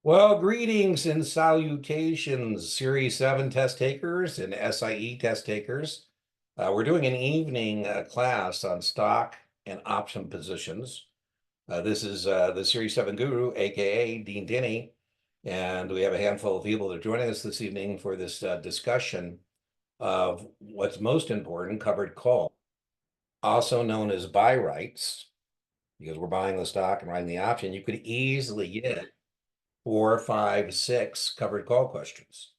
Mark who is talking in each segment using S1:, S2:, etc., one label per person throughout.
S1: Well, greetings and salutations, Series 7 test takers and SIE test takers. We're doing an evening class on stock and option positions. This is the Series 7 guru, aka Dean Denny, and we have a handful of people that are joining us this evening for this discussion of what's most important, covered call, also known as buy rights, because we're buying the stock and writing the option. You could easily get 4, 5, 6 covered call questions.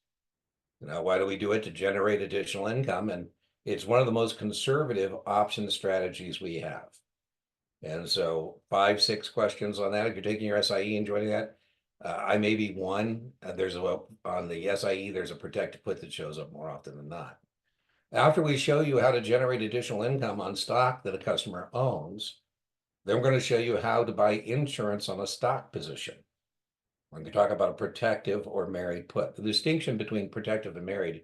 S1: Why do we do it? To generate additional income. And it's one of the most conservative option strategies we have. And so 5, 6 questions on that. If you're taking your SIE and joining that, I may be one. On the SIE, there's a protected put that shows up more often than not. After we show you how to generate additional income on stock that a customer owns, then we're going to show you how to buy insurance on a stock position. We're going to talk about a protective or married put. The distinction between protective and married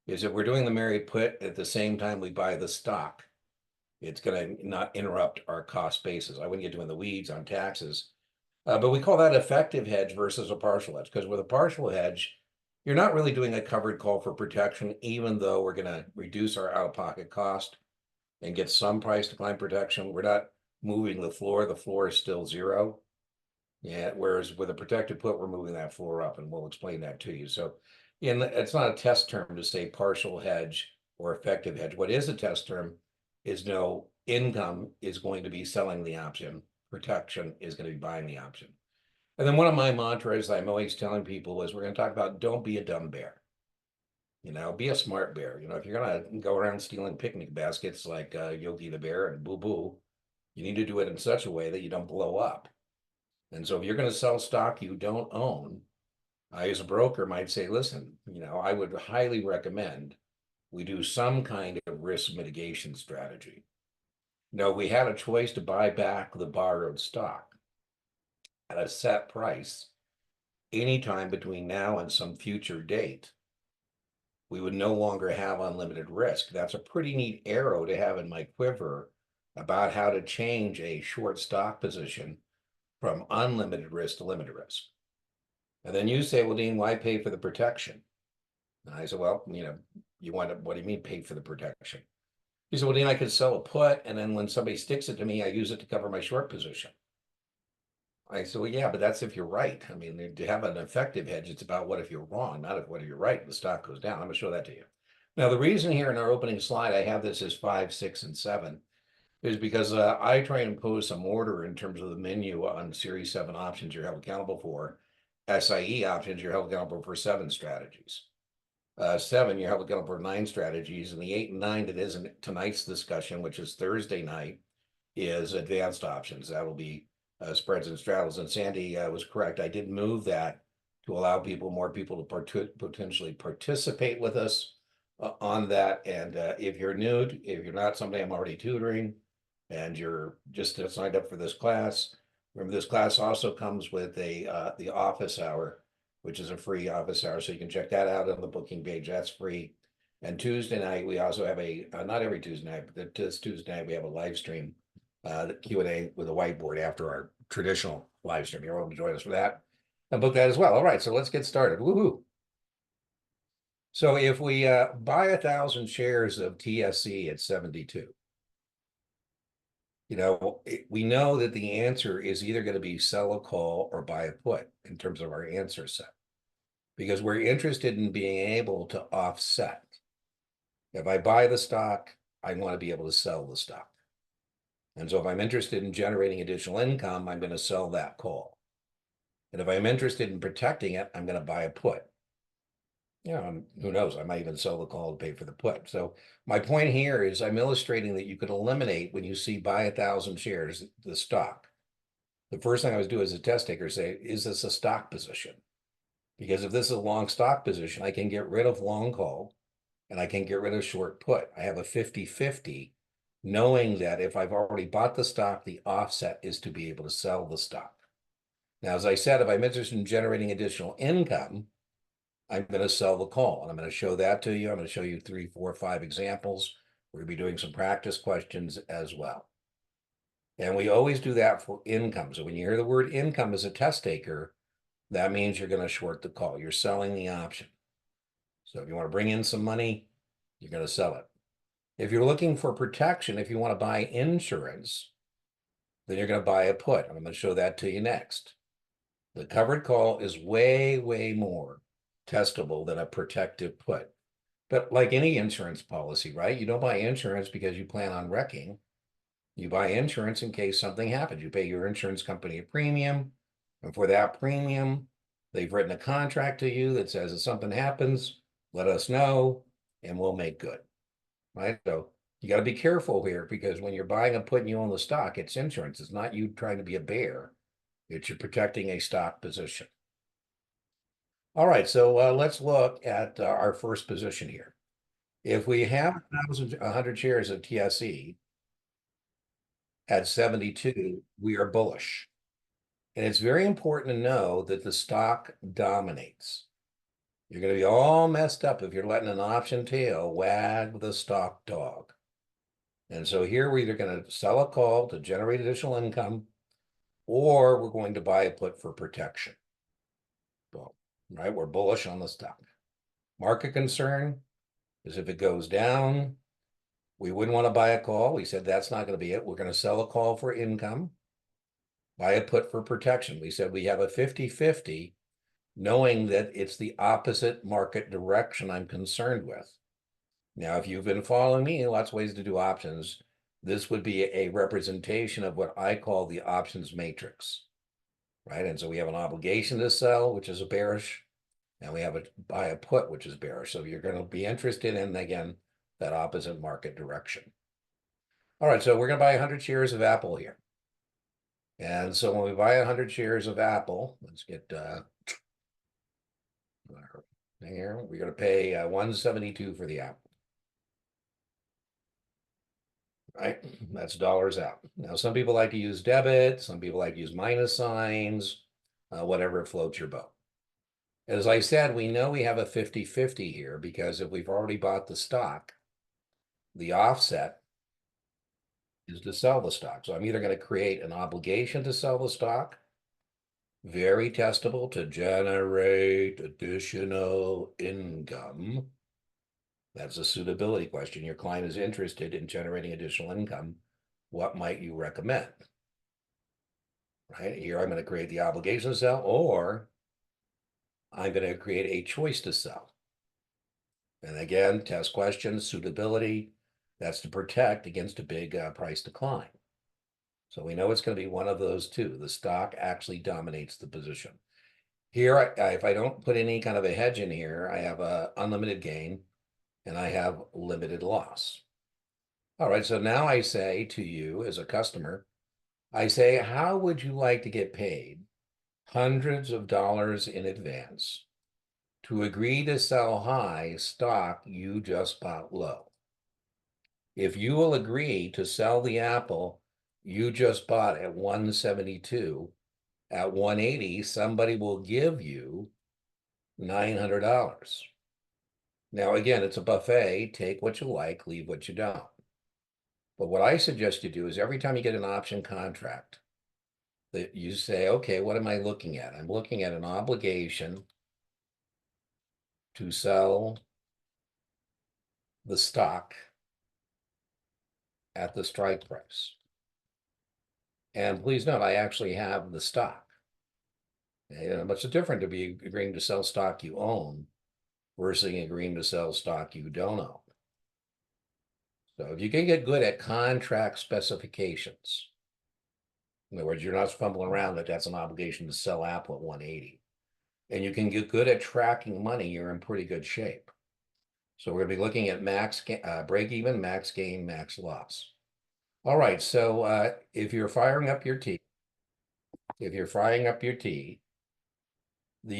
S1: is if we're doing the married put at the same time we buy the stock, it's going to not interrupt our cost basis. I wouldn't get into the weeds on taxes, but we call that effective hedge versus a partial hedge, because with a partial hedge, you're not really doing a covered call for protection, even though we're going to reduce our out-of-pocket cost and get some price decline protection. We're not moving the floor. The floor is still zero. Yeah, whereas with a protected put, we're moving that floor up, and we'll explain that to you. So it's not a test term to say partial hedge or effective hedge. What is a test term is no income is going to be selling the option, protection is going to be buying the option. And then one of my mantras I'm always telling people is we're going to talk about don't be a dumb bear. Be a smart bear. If you're going to go around stealing picnic baskets like Yogi the Bear and Boo Boo, you need to do it in such a way that you don't blow up. And so if you're going to sell stock you don't own, I as a broker might say, listen, I would highly recommend we do some kind of risk mitigation strategy. We had a choice to buy back the borrowed stock at a set price anytime between now and some future date. We would no longer have unlimited risk. That's a pretty neat arrow to have in my quiver about how to change a short stock position from unlimited risk to limited risk. And then you say, well, Dean, why pay for the protection? And I said, well, you want to, what do you mean pay for the protection? He said, well, Dean, I could sell a put, and then when somebody sticks it to me, I use it to cover my short position. I said, well, yeah, but that's if you're right. I mean, to have an effective hedge, it's about what if you're wrong, not if what if you're right and the stock goes down. I'm going to show that to you. Now, the reason here in our opening slide, I have this as 5, 6, and 7, is because I try and impose some order in terms of the menu on Series 7 options you're held accountable for. SIE options, you're held accountable for 7 strategies. 7, you're held accountable for 9 strategies. And the 8 and 9 that isn't tonight's discussion, which is Thursday night, is advanced options. That will be spreads and straddles. And Sandy was correct. I did move that to allow more people to potentially participate with us on that. And if you're if you're not somebody I'm already tutoring, and you're just signed up for this class, remember this class also comes with the office hour, which is a free office hour. So you can check that out on the booking page. That's free. And Tuesday night, we also have not every Tuesday night, but this Tuesday night, we have a live stream, the Q&A with a whiteboard after our traditional live stream. You're welcome to join us for that and book that as well. All right, so let's get started. Woohoo. So if we buy 1,000 shares of TSC at 72, we know that the answer is either going to be sell a call or buy a put in terms of our answer set, because we're interested in being able to offset. If I buy the stock, I want to be able to sell the stock. And so if I'm interested in generating additional income, I'm going to sell that call. And if I'm interested in protecting it, I'm going to buy a put. Who knows? I might even sell the call to pay for the put. So my point here is I'm illustrating that you could eliminate when you see buy 1,000 shares, the stock. The first thing I would do as a test taker say, is this a stock position? Because if this is a long stock position, I can get rid of long call and I can get rid of short put. I have a 50-50, knowing that if I've already bought the stock, the offset is to be able to sell the stock. Now, as I said, if I'm interested in generating additional income, I'm going to sell the call, and I'm going to show that to you. I'm going to show you 3, 4, 5 examples. We're going to be doing some practice questions as well. And we always do that for income. So when you hear the word income as a test taker, that means you're going to short the call. You're selling the option. So if you want to bring in some money, you're going to sell it. If you're looking for protection, if you want to buy insurance, then you're going to buy a put. I'm going to show that to you next. The covered call is way, way more testable than a protective put. But like any insurance policy, right? You don't buy insurance because you plan on wrecking. You buy insurance in case something happens. You pay your insurance company a premium, and for that premium, they've written a contract to you that says if something happens, let us know and we'll make good, right? So you got to be careful here because when you're buying and putting you on the stock, it's insurance. It's not you trying to be a bear. It's you're protecting a stock position. All right, so let's look at our first position here. If we have 100 shares of TSE at 72, we are bullish. And it's very important to know that the stock dominates. You're going to be all messed up if you're letting an option tail wag the stock dog. And so here we're either going to sell a call to generate additional income, or we're going to buy a put for protection. Well, right, we're bullish on the stock. Market concern is if it goes down, we wouldn't want to buy a call. We said that's not going to be it. We're going to sell a call for income, buy a put for protection. We said we have a 50-50, knowing that it's the opposite market direction I'm concerned with. Now, if you've been following me, lots of ways to do options. This would be a representation of what I call the options matrix, right? And so we have an obligation to sell, which is a bearish, and we have a buy a put, which is bearish. So you're going to be interested in, again, that opposite market direction. All right, so we're going to buy 100 shares of Apple here. And so when we buy 100 shares of Apple, let's get here, we're going to pay 172 for the Apple. Right, that's dollars out. Now, some people like to use debit, some people like to use minus signs, whatever floats your boat. As I said, we know we have a 50-50 here because if we've already bought the stock, the offset is to sell the stock. So I'm either going to create an obligation to sell the stock, very testable to generate additional income. That's a suitability question. Your client is interested in generating additional income. What might you recommend? Right here, I'm going to create the obligation to sell, or I'm going to create a choice to sell. And again, test question, suitability. That's to protect against a big price decline. So we know it's going to be one of those two. The stock actually dominates the position. Here, if I don't put any kind of a hedge in here, I have a unlimited gain and I have limited loss. All right, so now I say to you as a customer, I say, how would you like to get paid hundreds of dollars in advance to agree to sell high stock you just bought low? If you will agree to sell the Apple you just bought at 172, at 180, somebody will give you $900. Now, again, it's a buffet. Take what you like, leave what you don't. But what I suggest you do is every time you get an option contract, that you say, okay, what am I looking at? I'm looking at an obligation to sell the stock at the strike price. And please note, I actually have the stock. And what's different to be agreeing to sell stock you own versus agreeing to sell stock you don't own. So if you can get good at contract specifications, in other words, you're not fumbling around that that's an obligation to sell Apple at 180, and you can get good at tracking money, you're in pretty good shape. So we're going to be looking at max break even, max gain, max loss. All right, so if you're firing up your T, the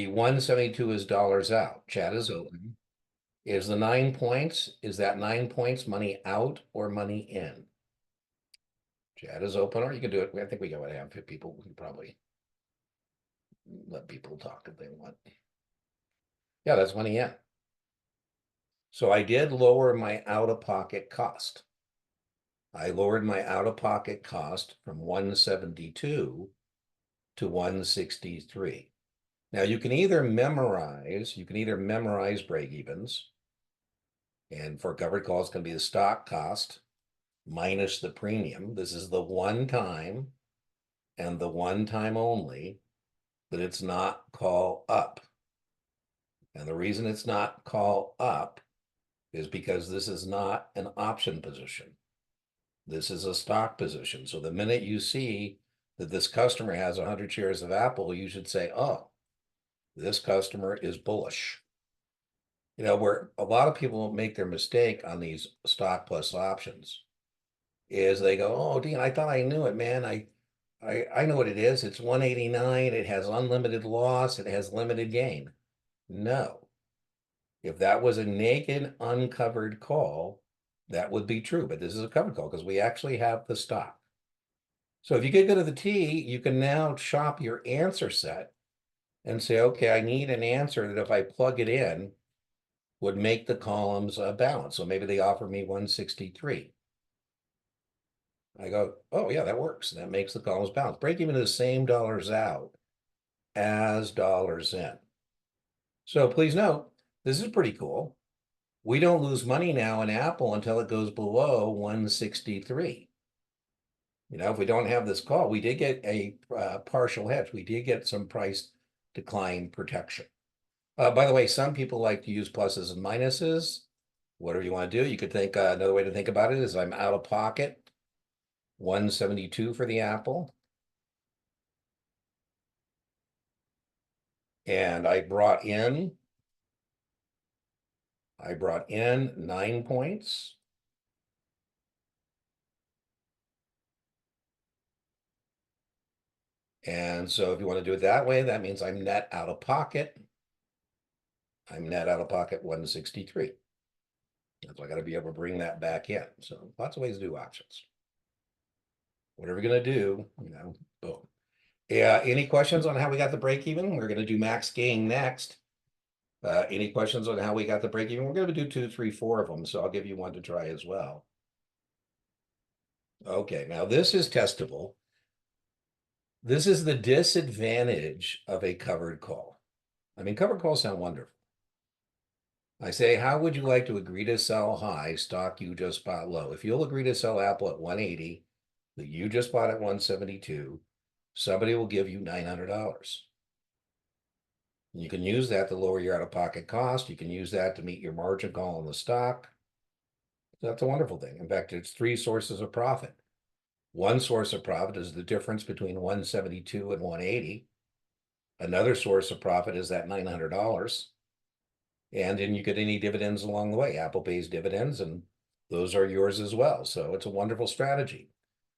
S1: 172 is dollars out. Chat is open. Is the 9 points, is that 9 points money out or money in? Chat is open, or you can do it. I think we got to have people. We can probably let people talk if they want. Yeah, that's money in. So I did lower my out-of-pocket cost. I lowered my out-of-pocket cost from 172 to 163. Now you can either memorize break evens. And for covered call, it's going to be the stock cost minus the premium. This is the one time and the one time only that it's not call up. And the reason it's not call up is because this is not an option position. This is a stock position. So the minute you see that this customer has 100 shares of Apple, you should say, oh, this customer is bullish. You know, where a lot of people make their mistake on these stock plus options is they go, oh, Dean, I thought I knew it, man. I know what it is. It's 189. It has unlimited loss. It has limited gain. No. If that was a naked, uncovered call, that would be true. But this is a covered call because we actually have the stock. So if you get good at the T, you can now chop your answer set and say, okay, I need an answer that if I plug it in would make the columns balance. So maybe they offer me 163. I go, oh yeah, that works. That makes the columns balance. Break even is the same dollars out as dollars in. So please note, this is pretty cool. We don't lose money now in Apple until it goes below 163. You know, if we don't have this call, we did get a partial hedge. We did get some price decline protection. By the way, some people like to use pluses and minuses. Whatever you want to do. You could think another way to think about it is I'm out of pocket 172 for the Apple. And I brought in 9 points. And so if you want to do it that way, that means I'm net out of pocket. I'm net out of pocket 163. So I got to be able to bring that back in. So lots of ways to do options. Whatever you're going to do, you know, boom. Yeah, any questions on how we got the break even? We're going to do max gain next. Any questions on how we got the break even? We're going to do 2, 3, 4 of them. So I'll give you one to try as well. Okay, now this is testable. This is the disadvantage of a covered call. I mean, covered calls sound wonderful. I say, how would you like to agree to sell high stock you just bought low? If you'll agree to sell Apple at 180, that you just bought at 172, somebody will give you $900. You can use that to lower your out-of-pocket cost. You can use that to meet your margin call on the stock. That's a wonderful thing. In fact, it's 3 sources of profit. One source of profit is the difference between 172 and 180. Another source of profit is that $900. And then you get any dividends along the way. Apple pays dividends, and those are yours as well. So it's a wonderful strategy.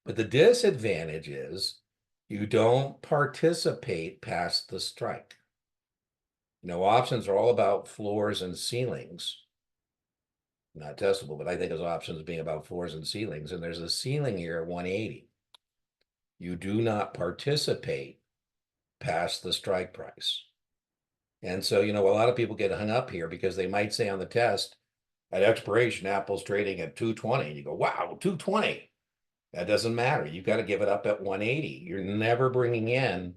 S1: But the disadvantage is you don't participate past the strike. You know, options are all about floors and ceilings. Not testable, but I think of options being about floors and ceilings. And there's a ceiling here at 180. You do not participate past the strike price. And so, you know, a lot of people get hung up here because they might say on the test, at expiration, Apple's trading at 220. And you go, wow, 220. That doesn't matter. You got to give it up at 180. You're never bringing in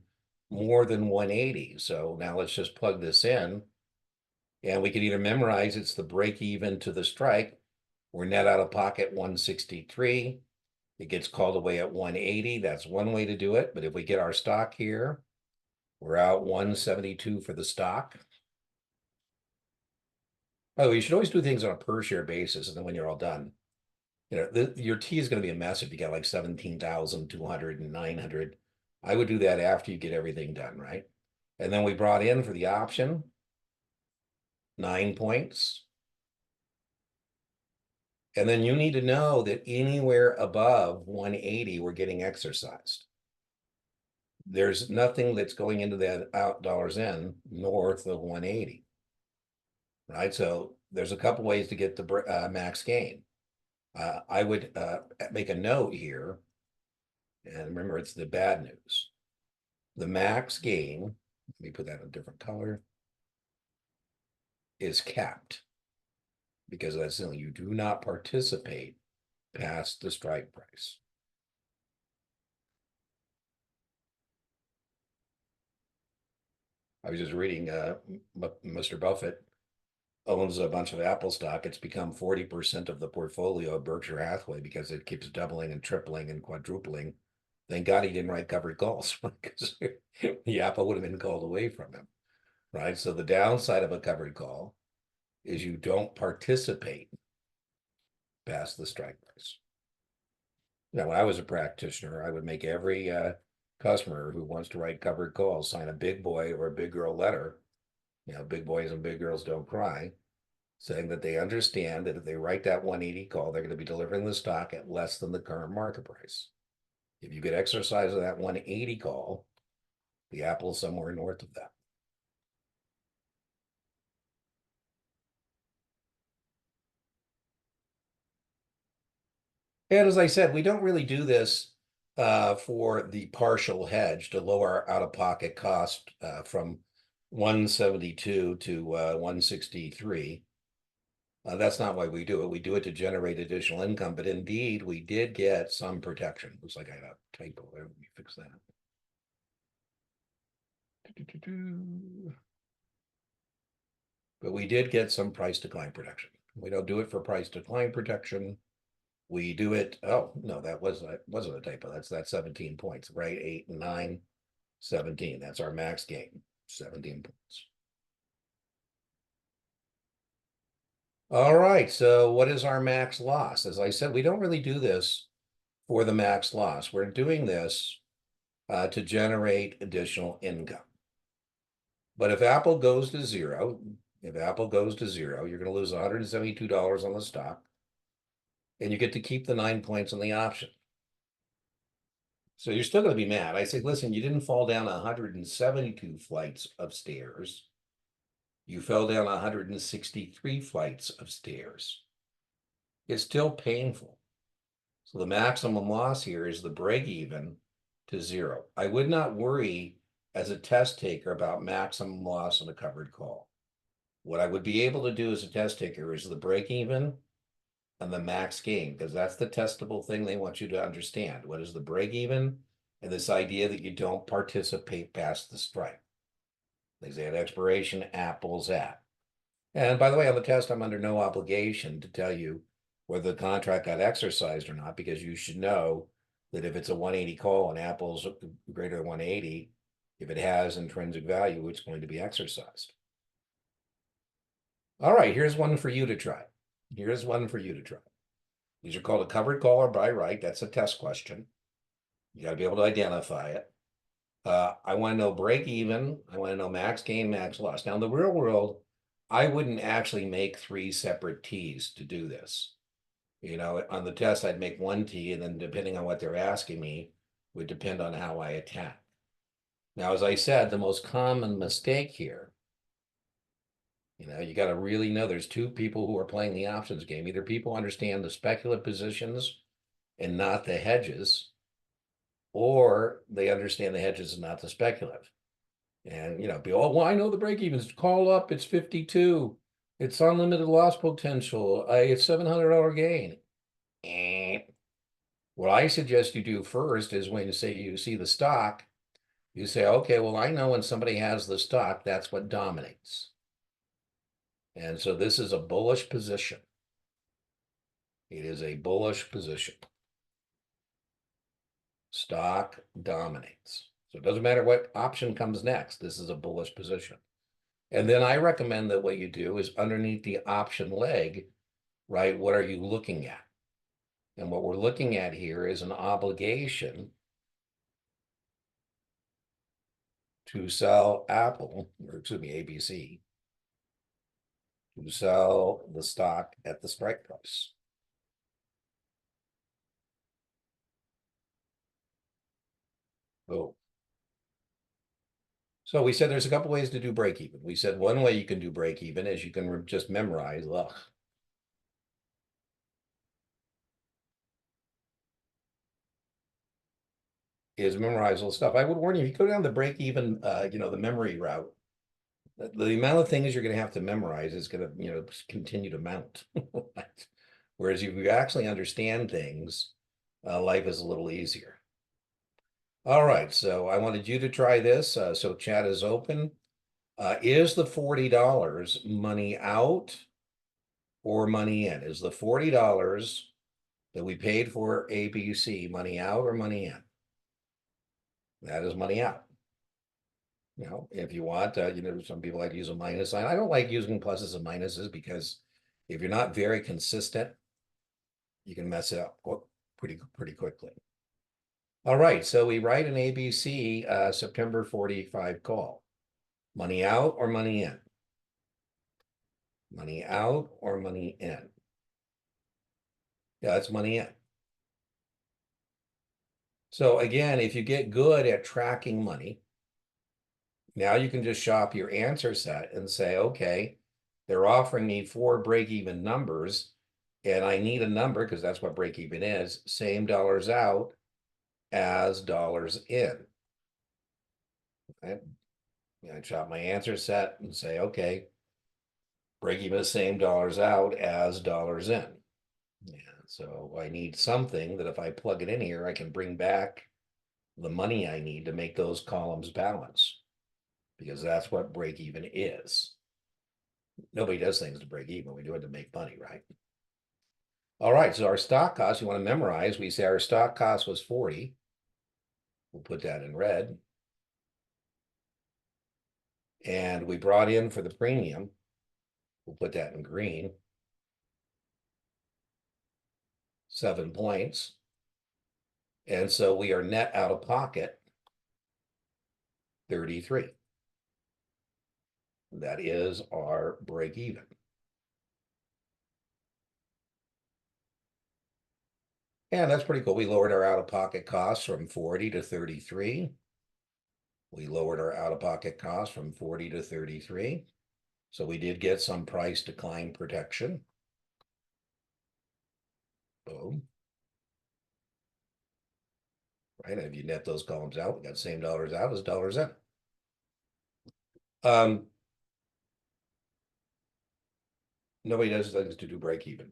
S1: more than 180. So now let's just plug this in. And we can either memorize it's the break even to the strike. We're net out of pocket 163. It gets called away at 180. That's one way to do it. But if we get our stock here, we're out 172 for the stock. By the way, you should always do things on a per share basis. And then when you're all done, you know, your T is going to be a mess if you got like 17,200 and 900. I would do that after you get everything done, right? And then we brought in for the option 9 points. And then you need to know that anywhere above 180, we're getting exercised. There's nothing that's going into that out dollars in north of 180, right? So there's a couple ways to get the max gain. I would make a note here, and remember, it's the bad news. The max gain, let me put that in a different color, is capped because that's something you do not participate past the strike price. I was just reading, Mr. Buffett owns a bunch of Apple stock. It's become 40% of the portfolio of Berkshire Hathaway because it keeps doubling and tripling and quadrupling. Thank God he didn't write covered calls because the Apple would have been called away from him, right? So the downside of a covered call is you don't participate past the strike price. Now, when I was a practitioner, I would make every customer who wants to write covered calls sign a big boy or a big girl letter. You know, big boys and big girls don't cry, saying that they understand that if they write that 180 call, they're going to be delivering the stock at less than the current market price. If you could exercise that 180 call, the Apple is somewhere north of that. And as I said, we don't really do this for the partial hedge to lower our out-of-pocket cost from 172 to 163. That's not why we do it. We do it to generate additional income, but indeed, we did get some protection. Looks like I had a typo there. Let me fix that. But we did get some price decline protection. We don't do it for price decline protection. We do it. Oh, no, that wasn't a typo. That's 17 points, right? 8 and 9, 17. That's our max gain, 17 points. All right. So what is our max loss? As I said, we don't really do this for the max loss. We're doing this to generate additional income. But if Apple goes to zero, you're going to lose $172 on the stock, and you get to keep the 9 points on the option. So you're still going to be mad. I say, listen, you didn't fall down 172 flights of stairs. You fell down 163 flights of stairs. It's still painful. So the maximum loss here is the break even to zero. I would not worry as a test taker about maximum loss on a covered call. What I would be able to do as a test taker is the break even and the max gain, because that's the testable thing they want you to understand. What is the break even? And this idea that you don't participate past the strike. They say at expiration, Apple's at. And by the way, on the test, I'm under no obligation to tell you whether the contract got exercised or not, because you should know that if it's a 180 call and Apple's greater than 180, if it has intrinsic value, it's going to be exercised. All right, here's one for you to try. Here's one for you to try. These are called a covered call or buy right. That's a test question. You got to be able to identify it. I want to know break even. I want to know max gain, max loss. Now, in the real world, I wouldn't actually make 3 separate T's to do this. You know, on the test, I'd make 1 T, and then depending on what they're asking me, would depend on how I attack. Now, as I said, the most common mistake here, you know, you got to really know there's 2 people who are playing the options game. Either people understand the speculative positions and not the hedges, or they understand the hedges and not the speculative. And, you know, be all, well, I know the break evens, call up, it's 52. It's unlimited loss potential. It's $700 gain. What I suggest you do first is when you say you see the stock, you say, okay, well, I know when somebody has the stock, that's what dominates. And so this is a bullish position. It is a bullish position. Stock dominates. So it doesn't matter what option comes next. This is a bullish position. And then I recommend that what you do is underneath the option leg, right? What are you looking at? And what we're looking at here is an obligation to sell Apple, or excuse me, ABC, to sell the stock at the strike price. Oh. So we said there's a couple ways to do break even. We said one way you can do break even is you can just memorize, is memorize all the stuff. I would warn you, if you go down the break even, you know, the memory route, the amount of things you're going to have to memorize is going to, you know, continue to mount. Whereas if you actually understand things, life is a little easier. All right, so I wanted you to try this. So chat is open. Is the $40 money out or money in? Is the $40 that we paid for ABC money out or money in? That is money out. You know, if you want, some people like to use a minus sign. I don't like using pluses and minuses because if you're not very consistent, you can mess it up pretty quickly. All right, so we write an ABC September 45 call. Money out or money in? Money out or money in? Yeah, it's money in. So again, if you get good at tracking money, now you can just shop your answer set and say, okay, they're offering me 4 break-even numbers, and I need a number because that's what break-even is, same dollars out as dollars in. Okay? I chop my answer set and say, okay, break-even is same dollars out as dollars in. Yeah, so I need something that if I plug it in here, I can bring back the money I need to make those columns balance, because that's what break even is. Nobody does things to break even. We do it to make money, right? All right, so our stock cost, you want to memorize, we say our stock cost was 40. We'll put that in red. And we brought in for the premium. We'll put that in green. 7 points. And so we are net out of pocket 33. That is our break even. And that's pretty cool. We lowered our out-of-pocket costs from 40 to 33. We lowered our out-of-pocket costs from 40 to 33. So we did get some price decline protection. Boom. Right, and if you net those columns out, we got same dollars out as dollars in. Nobody does things to do break even.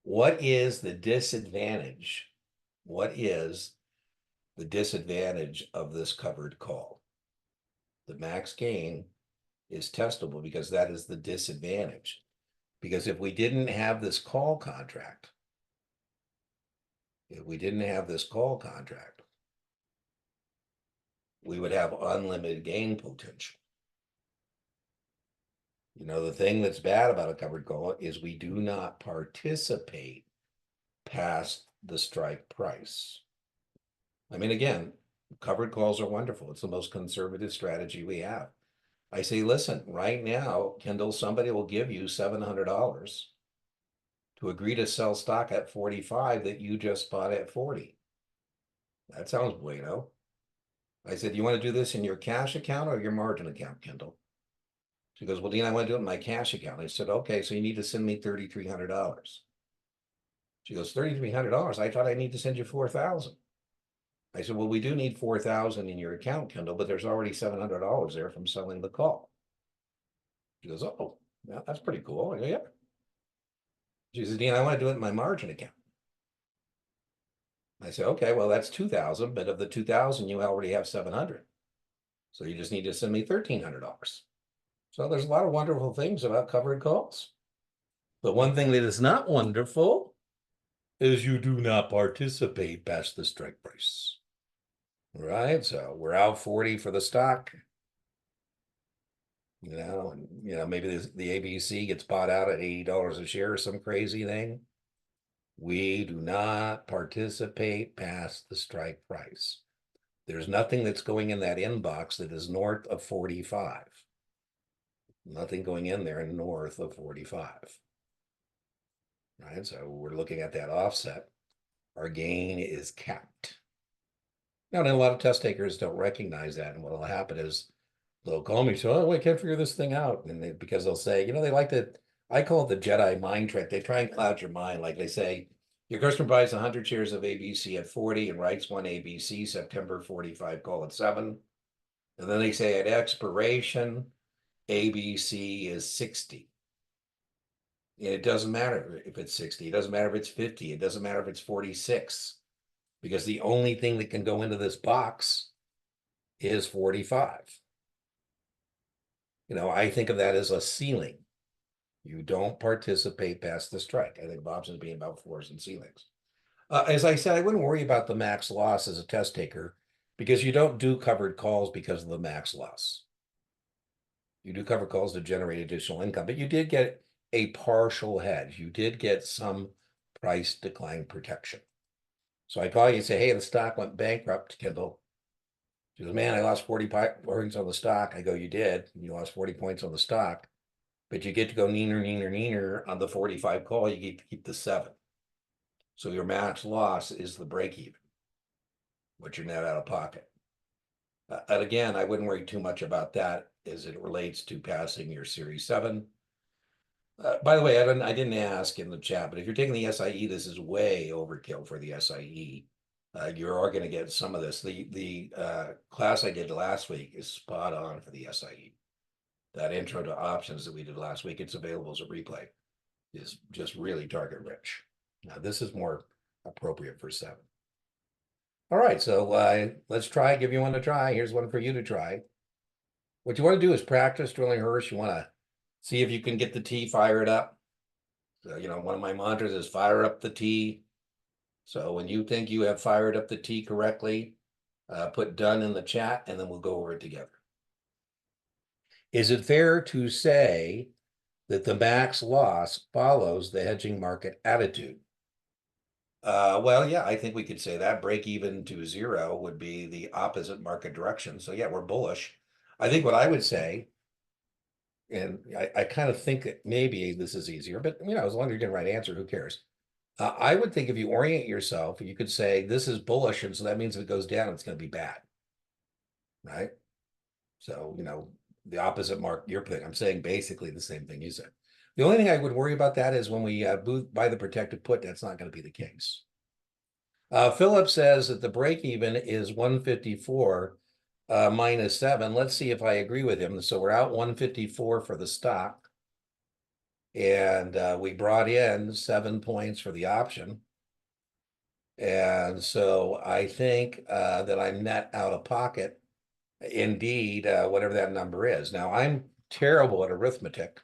S1: What is the disadvantage? What is the disadvantage of this covered call? The max gain is testable because that is the disadvantage. Because if we didn't have this call contract, we would have unlimited gain potential. You know, the thing that's bad about a covered call is we do not participate past the strike price. I mean, again, covered calls are wonderful. It's the most conservative strategy we have. I say, listen, right now, Kendall, somebody will give you $700 to agree to sell stock at 45 that you just bought at 40. That sounds bueno. I said, you want to do this in your cash account or your margin account, Kendall? She goes, well, Dean, I want to do it in my cash account. I said, okay, so you need to send me $3,300. She goes, $3,300? I thought I need to send you 4,000. I said, well, we do need 4,000 in your account, Kendall, but there's already $700 there from selling the call. She goes, oh, yeah, that's pretty cool. I go, yeah. She says, Dean, I want to do it in my margin account. I said, okay, well, that's 2,000, but of the 2,000, you already have 700. So you just need to send me $1,300. So there's a lot of wonderful things about covered calls. The one thing that is not wonderful is you do not participate past the strike price. Right, so we're out 40 for the stock. And maybe the ABC gets bought out at $80 a share or some crazy thing. We do not participate past the strike price. There's nothing that's going in that inbox that is north of 45. Nothing going in there north of 45. Right, so we're looking at that offset. Our gain is capped. Now, and a lot of test takers don't recognize that, and what will happen is they'll call me, so, oh, I can't figure this thing out, and because they'll say, they like to, I call it the Jedi mind trick. They try and cloud your mind, like they say, your customer buys 100 shares of ABC at 40 and writes one ABC September 45, call it 7, and then they say at expiration, ABC is 60. And it doesn't matter if it's 60, it doesn't matter if it's 50, it doesn't matter if it's 46, because the only thing that can go into this box is 45. I think of that as a ceiling. You don't participate past the strike. I think of options being about floors and ceilings. As I said, I wouldn't worry about the max loss as a test taker because you don't do covered calls because of the max loss. You do covered calls to generate additional income, but you did get a partial hedge. You did get some price decline protection. So I call you and say, hey, the stock went bankrupt, Kendall. She goes, man, I lost 40 points on the stock. I go, you did. You lost 40 points on the stock, but you get to go neener on the 45 call. You get to keep the 7. So your max loss is the break even, what you're net out of pocket. And again, I wouldn't worry too much about that as it relates to passing your Series 7. By the way, I didn't ask in the chat, but if you're taking the SIE, this is way overkill for the SIE. You are going to get some of this. The class I did last week is spot on for the SIE. That intro to options that we did last week, it's available as a replay, is just really target rich. Now this is more appropriate for 7. All right, so let's try, give you one to try. Here's one for you to try. What you want to do is practice drilling Hirsch. You want to see if you can get the T fired up. So, one of my mantras is fire up the T. So when you think you have fired up the T correctly, put done in the chat and then we'll go over it together. Is it fair to say that the max loss follows the hedging market attitude? Well, yeah, I think we could say that. Break even to 0 would be the opposite market direction. So yeah, we're bullish. I think what I would say, and I kind of think that maybe this is easier, but as long as you get the right answer, who cares? I would think if you orient yourself, you could say this is bullish, and so that means if it goes down, it's going to be bad, right? So, the opposite mark, I'm saying basically the same thing you said. The only thing I would worry about that is when we buy the protected put, that's not going to be the case. Philip says that the break even is 154 minus 7. Let's see if I agree with him. So we're out 154 for the stock. And we brought in 7 points for the option. And so I think that I'm net out of pocket, indeed, whatever that number is. Now, I'm terrible at arithmetic.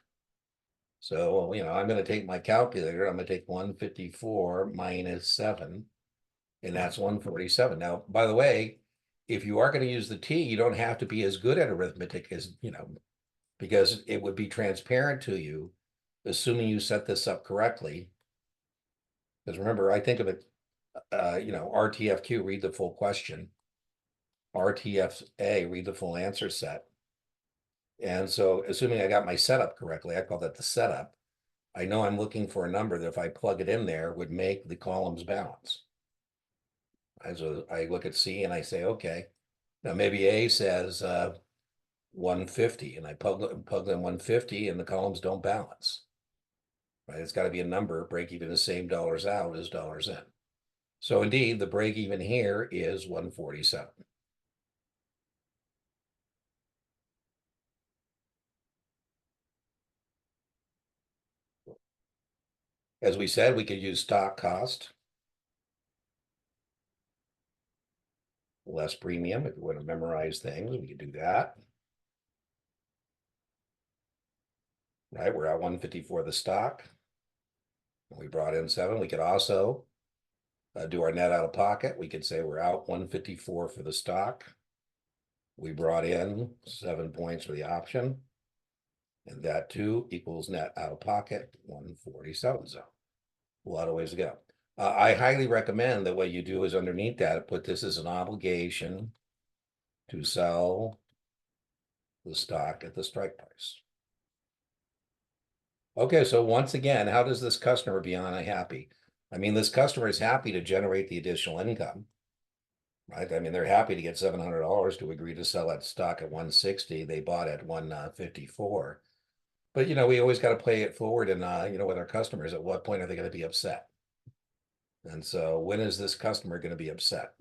S1: So, I'm going to take my calculator. I'm going to take 154 minus 7, and that's 147. Now, by the way, if you are going to use the T, you don't have to be as good at arithmetic as, because it would be transparent to you, assuming you set this up correctly. Because remember, I think of it, RTFQ, read the full question. RTFA, read the full answer set. And so assuming I got my setup correctly, I call that the setup. I know I'm looking for a number that if I plug it in there would make the columns balance. So I look at C and I say, okay, now maybe A says 150 and I plug in 150 and the columns don't balance. Right? It's got to be a number, break even the same dollars out as dollars in. So indeed, the break even here is 147. As we said, we could use stock cost, less premium. If you want to memorize things, we could do that. Right, we're at 154 the stock. We brought in 7. We could also do our net out of pocket. We could say we're out 154 for the stock. We brought in 7 points for the option. And that too equals net out of pocket 147. So a lot of ways to go. I highly recommend that what you do is underneath that, put this as an obligation to sell the stock at the strike price. Okay, so once again, how does this customer beyond happy? I mean, this customer is happy to generate the additional income, right? I mean, they're happy to get $700 to agree to sell that stock at 160. They bought at 154. But, we always got to play it forward and, with our customers, at what point are they going to be upset? And so when is this customer going to be upset?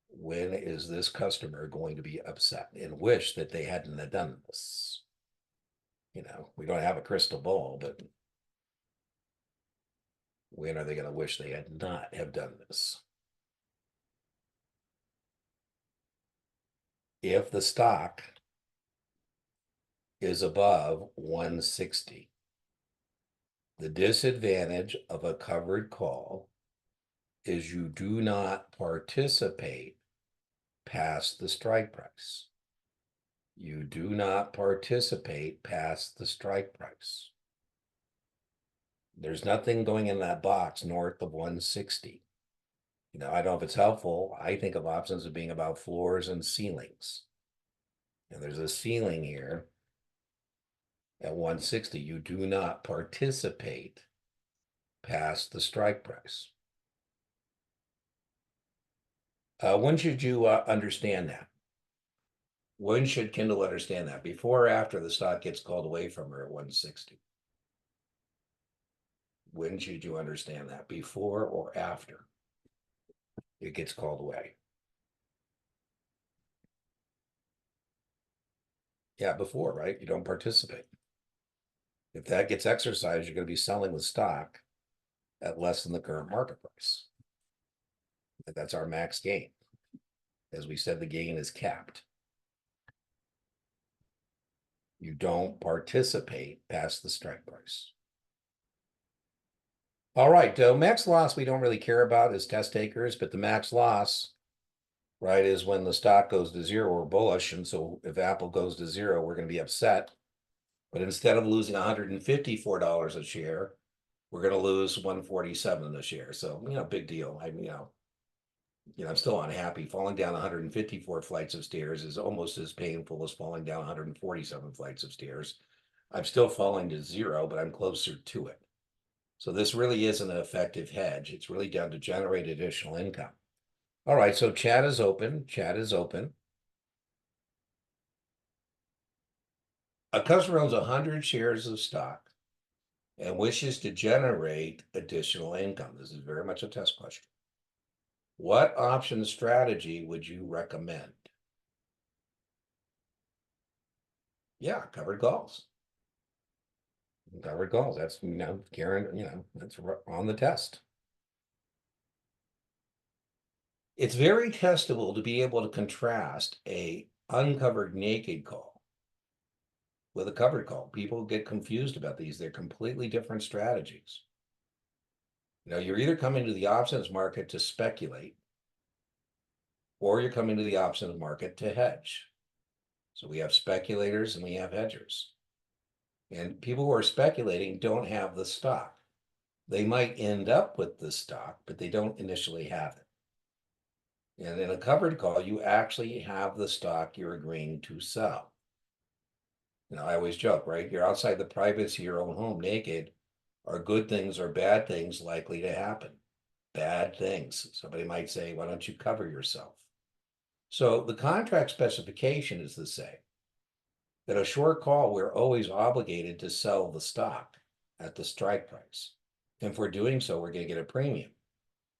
S1: When is this customer going to be upset and wish that they hadn't have done this? We don't have a crystal ball, but when are they going to wish they had not have done this? If the stock is above 160. The disadvantage of a covered call is you do not participate past the strike price. You do not participate past the strike price. There's nothing going in that box north of 160. I don't know if it's helpful. I think of options as being about floors and ceilings. And there's a ceiling here at 160. You do not participate past the strike price. When should you understand that? When should Kindle understand that? Before or after the stock gets called away from her at 160? When should you understand that? Before or after it gets called away? Yeah, before, right? You don't participate. If that gets exercised, you're going to be selling the stock at less than the current market price. That's our max gain. As we said, the gain is capped. You don't participate past the strike price. All right, max loss we don't really care about as test takers, but the max loss, right, is when the stock goes to zero or bullish. And so if Apple goes to zero, we're going to be upset. But instead of losing $154 a share, we're going to lose $147 a share. So, big deal. I'm still unhappy. Falling down 154 flights of stairs is almost as painful as falling down 147 flights of stairs. I'm still falling to zero, but I'm closer to it. So this really isn't an effective hedge. It's really down to generate additional income. All right, so chat is open. Chat is open. A customer owns 100 shares of stock and wishes to generate additional income. This is very much a test question. What option strategy would you recommend? Yeah, covered calls. Covered calls. That's, Karen, that's on the test. It's very testable to be able to contrast a uncovered naked call with a covered call. People get confused about these. They're completely different strategies. You're either coming to the options market to speculate, or you're coming to the options market to hedge. So we have speculators and we have hedgers. And people who are speculating don't have the stock. They might end up with the stock, but they don't initially have it. And in a covered call, you actually have the stock you're agreeing to sell. I always joke, right? You're outside the privacy of your own home naked. Are good things or bad things likely to happen? Bad things. Somebody might say, why don't you cover yourself? So the contract specification is the same. That a short call, we're always obligated to sell the stock at the strike price. And for doing so, we're going to get a premium.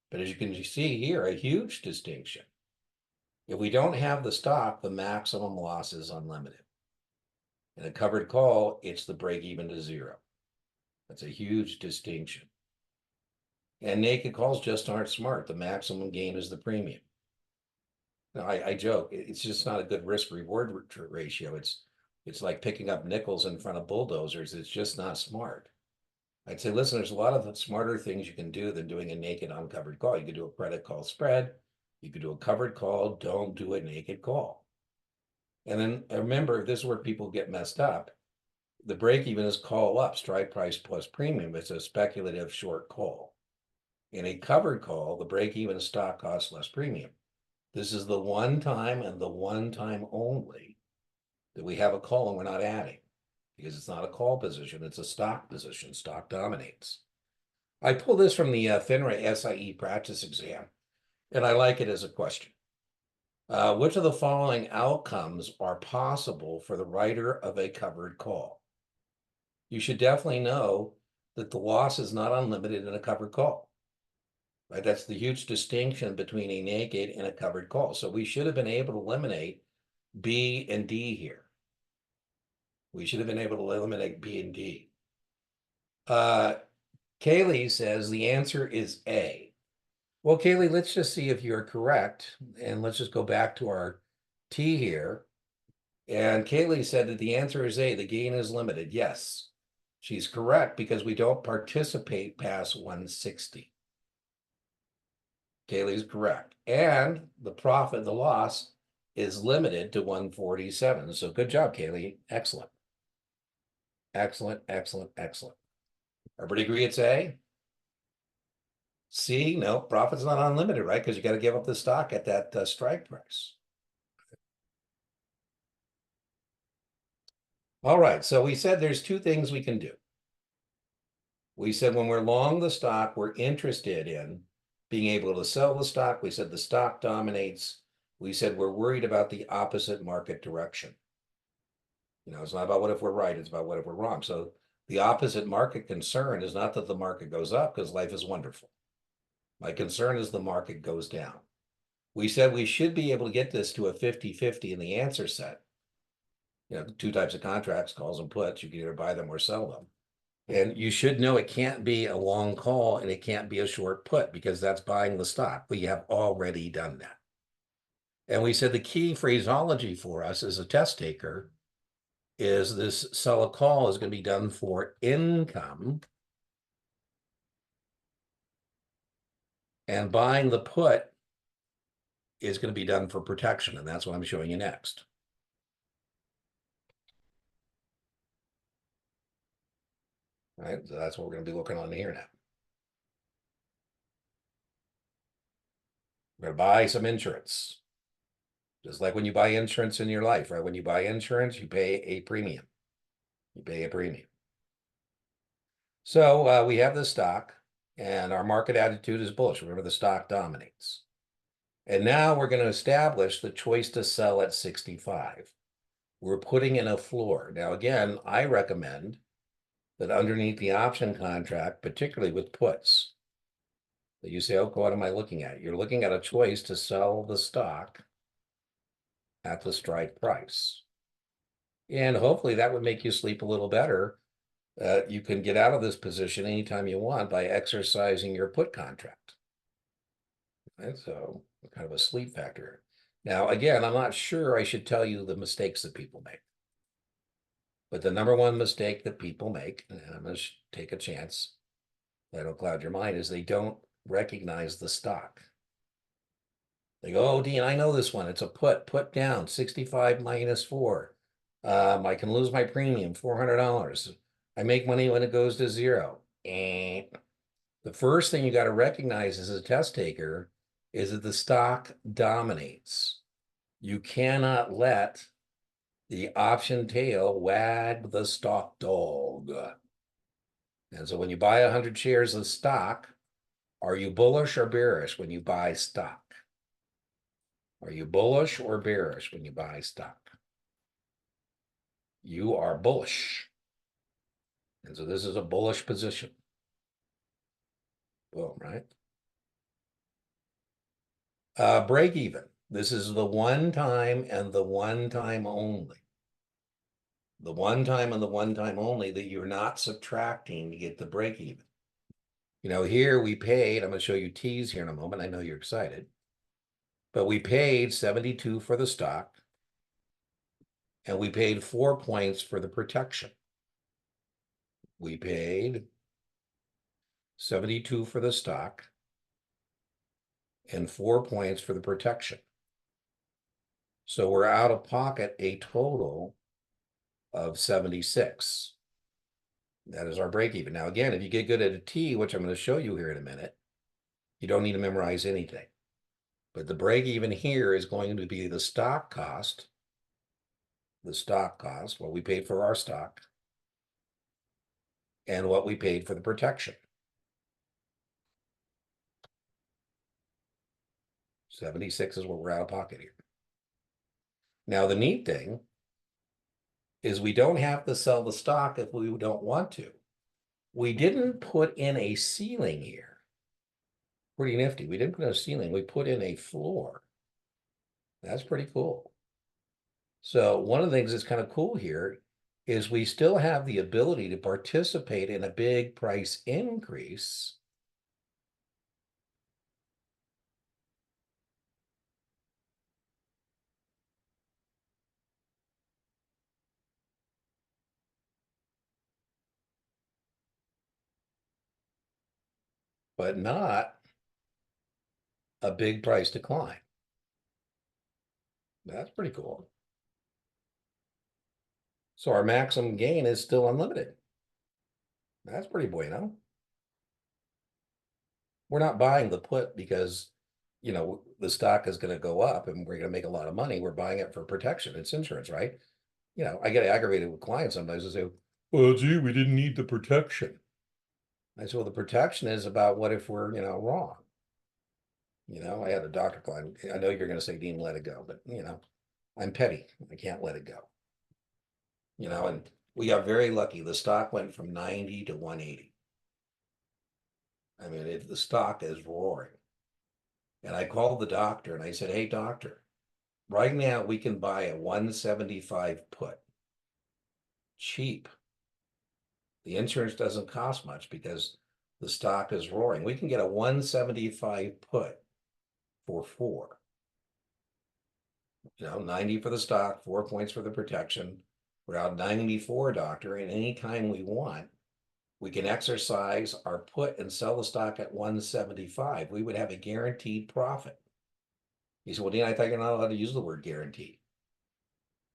S1: But as you can see here, a huge distinction. If we don't have the stock, the maximum loss is unlimited. In a covered call, it's the break even to zero. That's a huge distinction. And naked calls just aren't smart. The maximum gain is the premium. Now, I joke, it's just not a good risk reward ratio. It's like picking up nickels in front of bulldozers. It's just not smart. I'd say, listen, there's a lot of smarter things you can do than doing a naked uncovered call. You could do a credit call spread. You could do a covered call. Don't do a naked call. And then remember, this is where people get messed up. The break even is call up, strike price plus premium. It's a speculative short call. In a covered call, the break even stock costs less premium. This is the one time and the one time only that we have a call and we're not adding, because it's not a call position, it's a stock position. Stock dominates. I pull this from the FINRA SIE practice exam, and I like it as a question. Which of the following outcomes are possible for the writer of a covered call? You should definitely know that the loss is not unlimited in a covered call. Right? That's the huge distinction between a naked and a covered call. So we should have been able to eliminate B and D here. We should have been able to eliminate B and D. Kaylee says the answer is A. Well, Kaylee, let's just see if you're correct. And let's just go back to our T here. And Kaylee said that the answer is A, the gain is limited. Yes, she's correct because we don't participate past 160. Kaylee's correct. And the profit, the loss is limited to 147. So good job, Kaylee. Excellent. Excellent, excellent, excellent. Everybody agree it's A? C, no, profit's not unlimited, right? Because you got to give up the stock at that strike price. All right, so we said there's two things we can do. We said when we're long the stock, we're interested in being able to sell the stock. We said the stock dominates. We said we're worried about the opposite market direction. It's not about what if we're right, it's about what if we're wrong. So the opposite market concern is not that the market goes up because life is wonderful. My concern is the market goes down. We said we should be able to get this to a 50-50 in the answer set. Two types of contracts, calls and puts. You can either buy them or sell them. And you should know it can't be a long call and it can't be a short put because that's buying the stock. We have already done that. And we said the key phraseology for us as a test taker is this sell a call is going to be done for income, and buying the put is going to be done for protection. And that's what I'm showing you next. All right, so that's what we're going to be looking on here now. We're going to buy some insurance. Just like when you buy insurance in your life, right? When you buy insurance, you pay a premium. You pay a premium. So we have the stock and our market attitude is bullish. Remember, the stock dominates. And now we're going to establish the choice to sell at 65. We're putting in a floor. Now, again, I recommend that underneath the option contract, particularly with puts, that you say, okay, what am I looking at? You're looking at a choice to sell the stock at the strike price. And hopefully that would make you sleep a little better. You can get out of this position anytime you want by exercising your put contract. Right? So kind of a sleep factor. Now, again, I'm not sure I should tell you the mistakes that people make. But the number one mistake that people make, and I'm going to take a chance, that'll cloud your mind, is they don't recognize the stock. They go, oh, Dean, I know this one. It's a put down, 65 minus 4. I can lose my premium, $400. I make money when it goes to 0. The first thing you got to recognize as a test taker is that the stock dominates. You cannot let the option tail wag the stock dog. And so when you buy 100 shares of stock, are you bullish or bearish when you buy stock? Are you bullish or bearish when you buy stock? You are bullish. And so this is a bullish position. Boom, right? Break even. This is the one time and the one time only. The one time and the one time only that you're not subtracting to get the break even. Here we paid, I'm going to show you T's here in a moment. I know you're excited. But we paid 72 for the stock. And we paid 4 points for the protection. We paid 72 for the stock and 4 points for the protection. So we're out of pocket a total of 76. That is our break even. Now, again, if you get good at a T, which I'm going to show you here in a minute, you don't need to memorize anything. But the break even here is going to be the stock cost, what we paid for our stock, and what we paid for the protection. 76 is what we're out of pocket here. Now, the neat thing is we don't have to sell the stock if we don't want to. We didn't put in a ceiling here. Pretty nifty. We didn't put in a ceiling. We put in a floor. That's pretty cool. So one of the things that's kind of cool here is we still have the ability to participate in a big price increase. but not a big price decline. That's pretty cool. So our maximum gain is still unlimited. That's pretty bueno. We're not buying the put because, the stock is going to go up and we're going to make a lot of money. We're buying it for protection. It's insurance, right? I get aggravated with clients sometimes. They say, well, gee, we didn't need the protection. I said, well, the protection is about what if we're, wrong. I had a doctor client. I know you're going to say, Dean, let it go, but I'm petty. I can't let it go. And we got very lucky. The stock went from 90 to 180. I mean, the stock is roaring. And I called the doctor and I said, hey, doctor, right now we can buy a 175 put. Cheap. The insurance doesn't cost much because the stock is roaring. We can get a 175 put for 4. 90 for the stock, 4 points for the protection. We're out 94, doctor, and anytime we want, we can exercise our put and sell the stock at 175. We would have a guaranteed profit. He said, well, Dean, I thought you're not allowed to use the word guaranteed.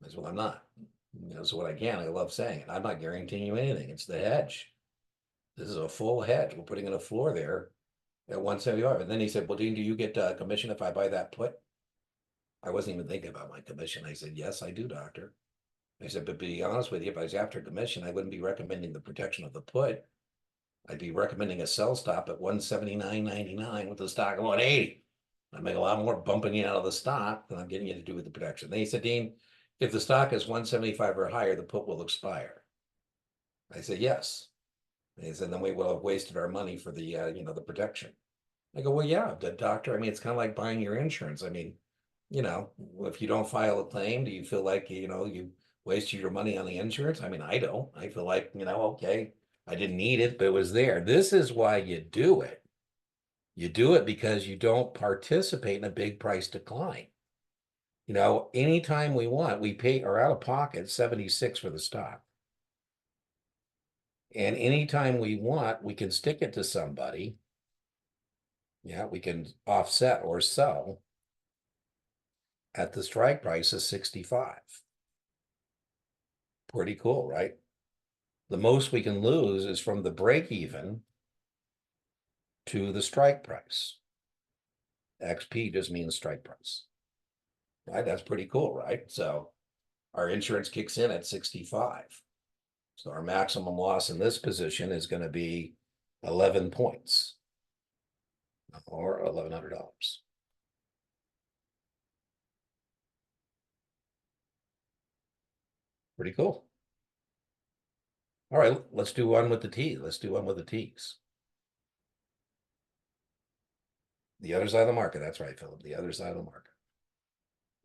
S1: I said, well, I'm not. So what I can, I love saying it. I'm not guaranteeing you anything. It's the hedge. This is a full hedge. We're putting in a floor there at 175. And then he said, well, Dean, do you get a commission if I buy that put? I wasn't even thinking about my commission. I said, yes, I do, doctor. I said, but to be honest with you, if I was after commission, I wouldn't be recommending the protection of the put. I'd be recommending a sell stop at 179.99 with the stock at 180. I make a lot more bumping you out of the stock than I'm getting you to do with the protection. Then he said, Dean, if the stock is 175 or higher, the put will expire. I said, yes. And he said, then we will have wasted our money for the, the protection. I go, well, yeah, the doctor, I mean, it's kind of like buying your insurance. I mean, if you don't file a claim, do you feel like, you wasted your money on the insurance? I mean, I don't. I feel like, okay, I didn't need it, but it was there. This is why you do it. You do it because you don't participate in a big price decline. Anytime we want, we pay our out of pocket 76 for the stock. And anytime we want, we can stick it to somebody. Yeah, we can offset or sell at the strike price of 65. Pretty cool, right? The most we can lose is from the break even to the strike price. XP just means strike price. Right? That's pretty cool, right? So our insurance kicks in at 65. So our maximum loss in this position is going to be 11 points or $1,100. Pretty cool. All right, let's do one with the T. Let's do one with the T's. The other side of the market. That's right, Philip. The other side of the market.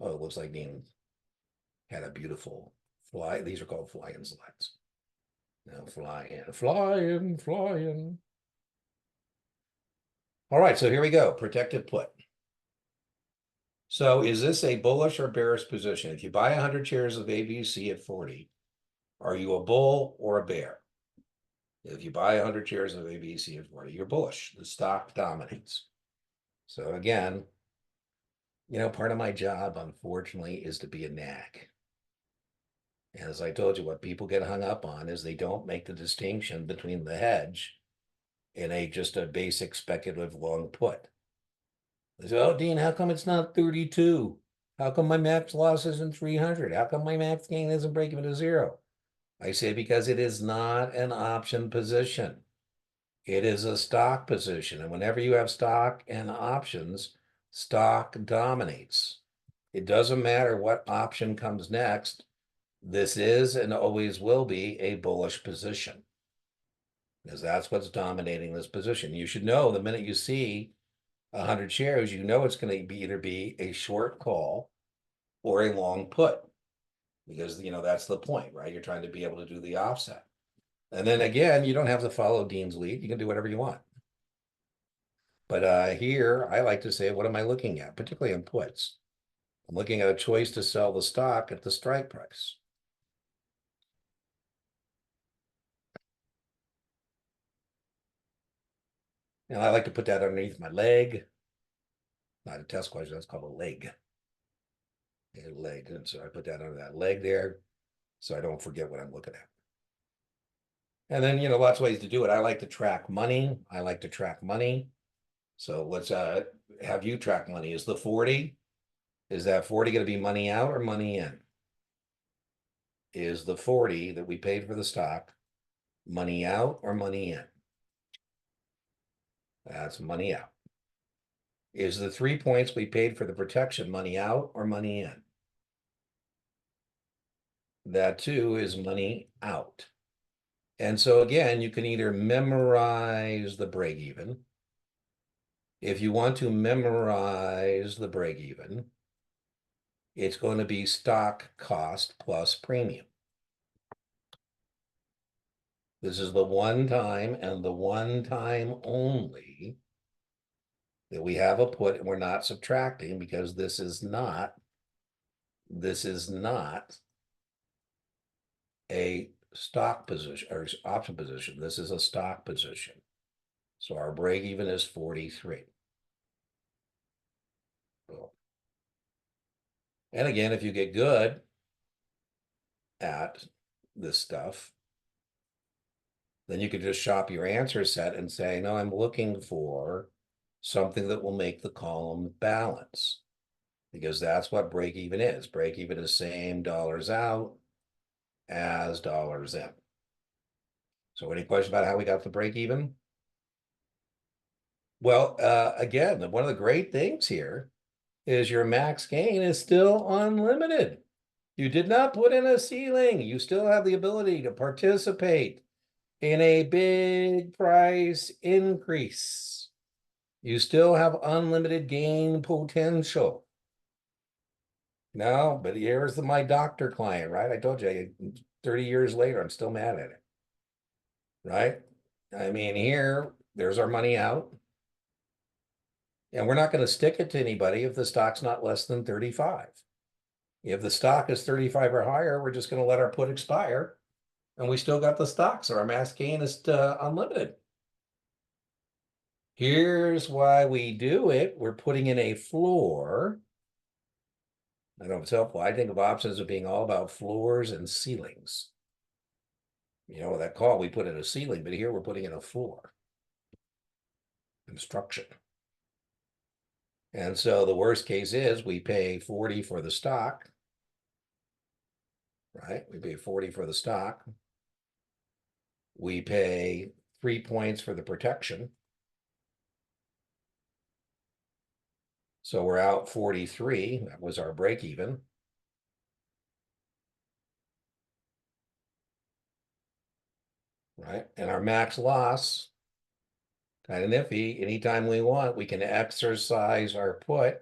S1: Oh, it looks like Dean had a beautiful fly. These are called fly-in slides. Now fly in, fly in, fly in. All right, so here we go. Protected put. So is this a bullish or bearish position? If you buy 100 shares of ABC at 40, are you a bull or a bear? If you buy 100 shares of ABC at 40, you're bullish. The stock dominates. So again, part of my job, unfortunately, is to be a nag. And as I told you, what people get hung up on is they don't make the distinction between the hedge and just a basic speculative long put. They say, oh, Dean, how come it's not 32? How come my max loss isn't 300? How come my max gain isn't breaking even to 0? I say because it is not an option position. It is a stock position. And whenever you have stock and options, stock dominates. It doesn't matter what option comes next. This is and always will be a bullish position because that's what's dominating this position. You should know the minute you see 100 shares, it's going to be either be a short call or a long put because, that's the point, right? You're trying to be able to do the offset. And then again, you don't have to follow Dean's lead. You can do whatever you want. But here, I like to say, what am I looking at, particularly in puts? I'm looking at a choice to sell the stock at the strike price. And I like to put that underneath my leg. Not a test question, that's called a leg. A leg. And so I put that under that leg there so I don't forget what I'm looking at. And then, lots of ways to do it. I like to track money. So let's have you track money. Is that 40 going to be money out or money in? Is the 40 that we paid for the stock money out or money in? That's money out. Is the 3 points we paid for the protection money out or money in? That too is money out. And so again, you can either memorize the break even. If you want to memorize the break even, it's going to be stock cost plus premium. This is the one time and the one time only that we have a put and we're not subtracting because this is not a stock position or option position. This is a stock position. So our break even is 43. And again, if you get good at this stuff, then you could just shop your answer set and say, no, I'm looking for something that will make the column balance, because that's what break even is. Break even is same dollars out as dollars in. So any question about how we got the break even? Well, again, one of the great things here is your max gain is still unlimited. You did not put in a ceiling. You still have the ability to participate in a big price increase. You still have unlimited gain potential. No, but here's my doctor client, right? I told you 30 years later, I'm still mad at it, right? I mean, there's our money out. And we're not going to stick it to anybody if the stock's not less than 35. If the stock is 35 or higher, we're just going to let our put expire. And we still got the stock, so our max gain is unlimited. Here's why we do it. We're putting in a floor. I don't know if it's helpful. I think of options as being all about floors and ceilings. With that call, we put in a ceiling, but here we're putting in a floor. Construction. And so the worst case is we pay 40 for the stock, right? We pay 40 for the stock. We pay 3 points for the protection. So we're out 43. That was our break even. Right? And our max loss, kind of nifty. Anytime we want, we can exercise our put,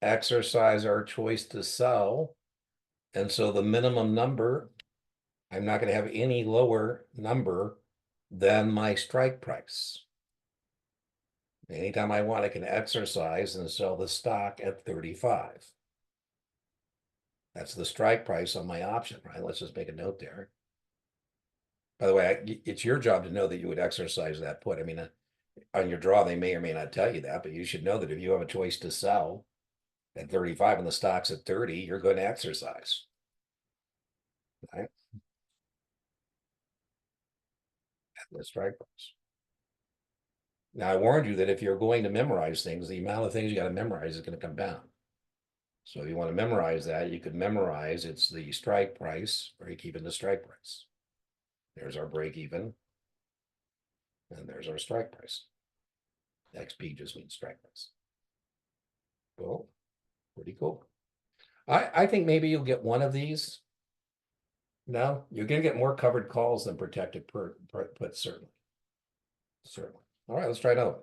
S1: exercise our choice to sell. And so the minimum number, I'm not going to have any lower number than my strike price. Anytime I want, I can exercise and sell the stock at 35. That's the strike price on my option, right? Let's just make a note there. By the way, it's your job to know that you would exercise that put. I mean, on your draw, they may or may not tell you that, but you should know that if you have a choice to sell at 35 and the stock's at 30, you're going to exercise. Right? At the strike price. Now, I warned you that if you're going to memorize things, the amount of things you got to memorize is going to come down. So if you want to memorize that, you could memorize it's the strike price, break even to strike price. There's our break even. And there's our strike price. XP just means strike price. Cool. Pretty cool. I think maybe you'll get one of these. No, you're going to get more covered calls than protected puts, certainly. Certainly. All right, let's try another one.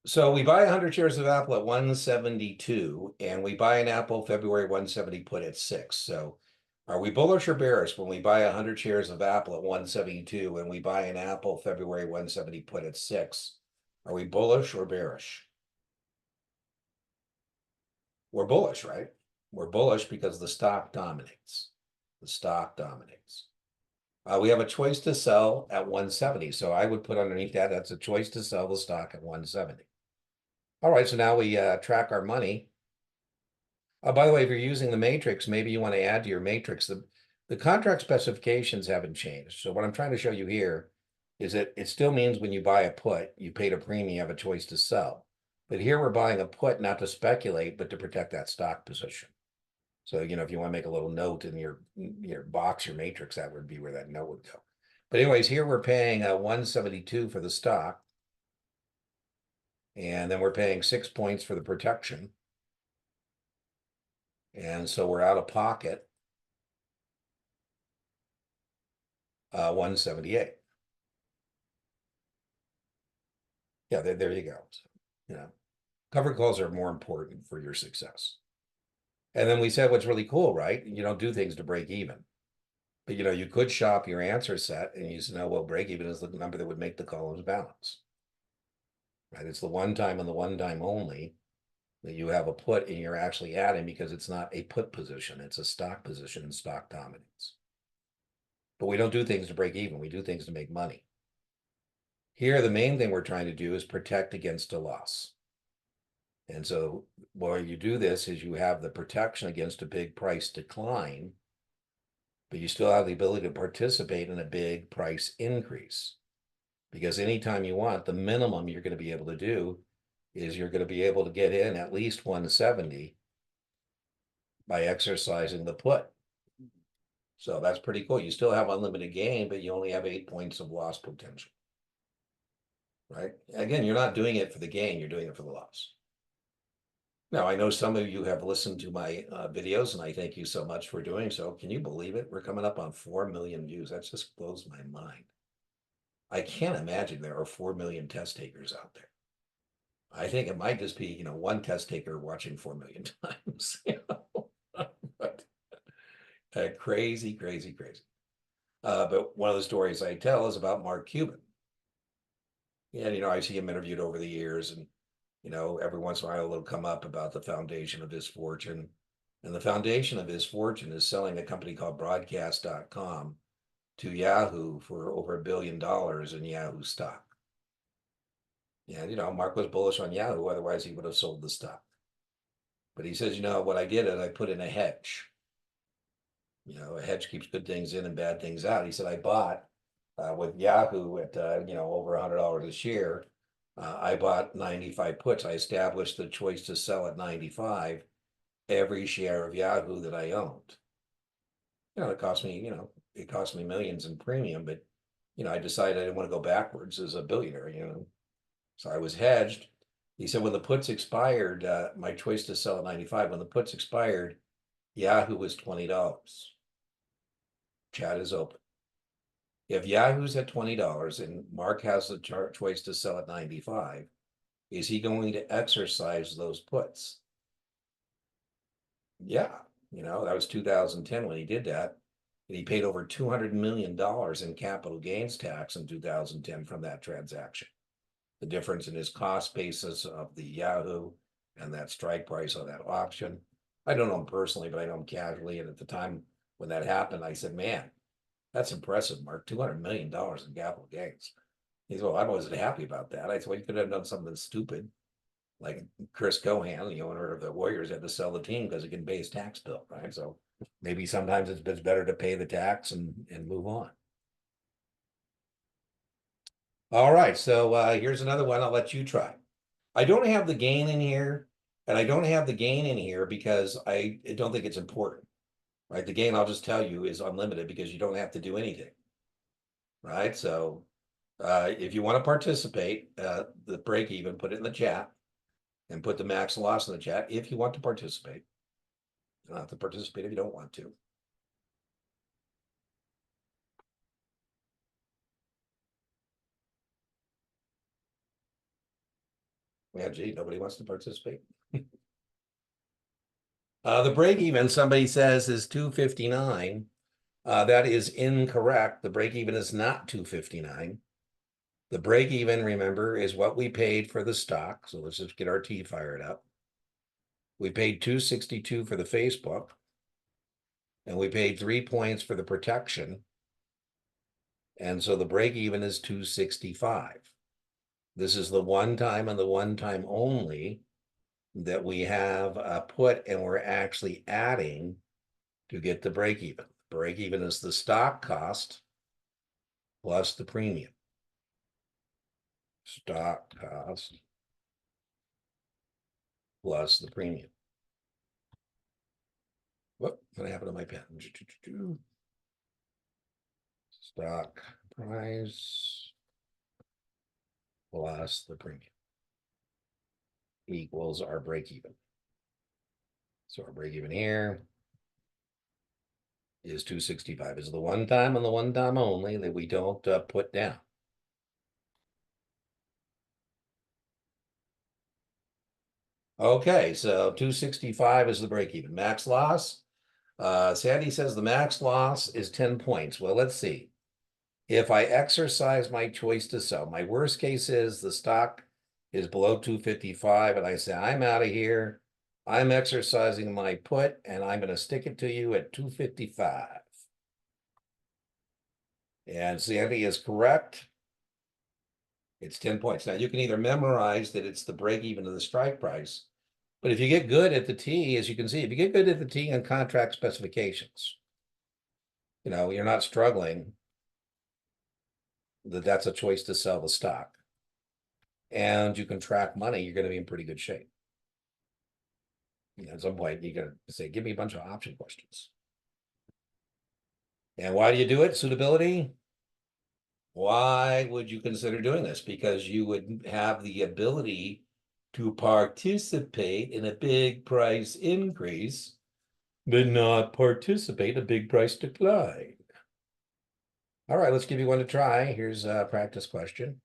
S1: So we buy 100 shares of Apple at 172, and we buy an Apple February 170 put at 6. So are we bullish or bearish when we buy 100 shares of Apple at 172 and we buy an Apple February 170 put at 6? Are we bullish or bearish? We're bullish, right? We're bullish because the stock dominates. The stock dominates. We have a choice to sell at 170. So I would put underneath that, that's a choice to sell the stock at 170. All right, so now we track our money. By the way, if you're using the matrix, maybe you want to add to your matrix. The contract specifications haven't changed. So what I'm trying to show you here is that it still means when you buy a put, you paid a premium, you have a choice to sell. But here we're buying a put not to speculate, but to protect that stock position. So, if you want to make a little note in your box, your matrix, that would be where that note would go. But anyways, here we're paying 172 for the stock. And then we're paying 6 points for the protection. And so we're out of pocket 178. Yeah, there you go. So, cover calls are more important for your success. And then we said what's really cool, right? You don't do things to break even. But you could shop your answer set and you say, no, well, break even is the number that would make the columns balance. Right? It's the one time and the one time only that you have a put and you're actually adding because it's not a put position, it's a stock position and stock dominates. But we don't do things to break even, we do things to make money. Here, the main thing we're trying to do is protect against a loss. And so while you do this is you have the protection against a big price decline, but you still have the ability to participate in a big price increase. Because anytime you want, the minimum you're going to be able to do is you're going to be able to get in at least 170 by exercising the put. So that's pretty cool. You still have unlimited gain, but you only have 8 points of loss potential. Right? Again, you're not doing it for the gain, you're doing it for the loss. Now, I know some of you have listened to my videos, and I thank you so much for doing so. Can you believe it? We're coming up on 4 million views. That just blows my mind. I can't imagine there are 4 million test takers out there. I think it might just be, one test taker watching 4 million times. But crazy, crazy, crazy. But one of the stories I tell is about Mark Cuban. And, I see him interviewed over the years, and, every once in a while it'll come up about the foundation of his fortune. And the foundation of his fortune is selling a company called broadcast.com to Yahoo for over $1 billion in Yahoo stock. And, Mark was bullish on Yahoo, otherwise he would have sold the stock. But he says, what I did is I put in a hedge. A hedge keeps good things in and bad things out. He said, I bought with Yahoo at, over $100 a share. I bought 95 puts. I established the choice to sell at 95 every share of Yahoo that I owned. It cost me millions in premium, but, I decided I didn't want to go backwards as a billionaire, So I was hedged. He said, when the puts expired, my choice to sell at 95, when the puts expired, Yahoo was $20. Chat is open. If Yahoo's at $20 and Mark has the choice to sell at 95, is he going to exercise those puts? Yeah, that was 2010 when he did that. And he paid over $200 million in capital gains tax in 2010 from that transaction. The difference in his cost basis of the Yahoo and that strike price on that auction. I don't know him personally, but I know him casually. And at the time when that happened, I said, man, that's impressive, Mark, $200 million in capital gains. He said, well, I wasn't happy about that. I said, well, you could have done something stupid. Like Chris Cohan, the owner of the Warriors, had to sell the team because he can pay his tax bill, right? So maybe sometimes it's better to pay the tax and move on. All right, so here's another one I'll let you try. I don't have the gain in here, and I don't have the gain in here because I don't think it's important, right? The gain, I'll just tell you, is unlimited because you don't have to do anything, right? So if you want to participate, the break even, put it in the chat and put the max loss in the chat if you want to participate. You don't have to participate if you don't want to. Yeah, gee, nobody wants to participate. The break even, somebody says, is 259. That is incorrect. The break even is not 259. The break even, remember, is what we paid for the stock. So let's just get our T fired up. We paid 262 for the Facebook, and we paid 3 points for the protection. And so the break even is 265. This is the one time and the one time only that we have a put, and we're actually adding to get the break even. Break even is the stock cost plus the premium. Stock cost plus the premium. What happened to my pen? Stock price plus the premium equals our break even. So our break even here is 265. Is the one time and the one time only that we don't put down. Okay, so 265 is the break even. Max loss. Sandy says the max loss is 10 points. Well, let's see. If I exercise my choice to sell, my worst case is the stock is below 255 and I say, I'm out of here. I'm exercising my put and I'm going to stick it to you at 255. And Sandy is correct. It's 10 points. Now you can either memorize that it's the break even of the strike price, but if you get good at the T, as you can see, if you get good at the T and contract specifications, you're not struggling, that's a choice to sell the stock. And you can track money, you're going to be in pretty good shape. At some point, you got to say, give me a bunch of option questions. And why do you do it? Suitability. Why would you consider doing this? Because you would have the ability to participate in a big price increase, but not participate in a big price decline. All right, let's give you one to try. Here's a practice question.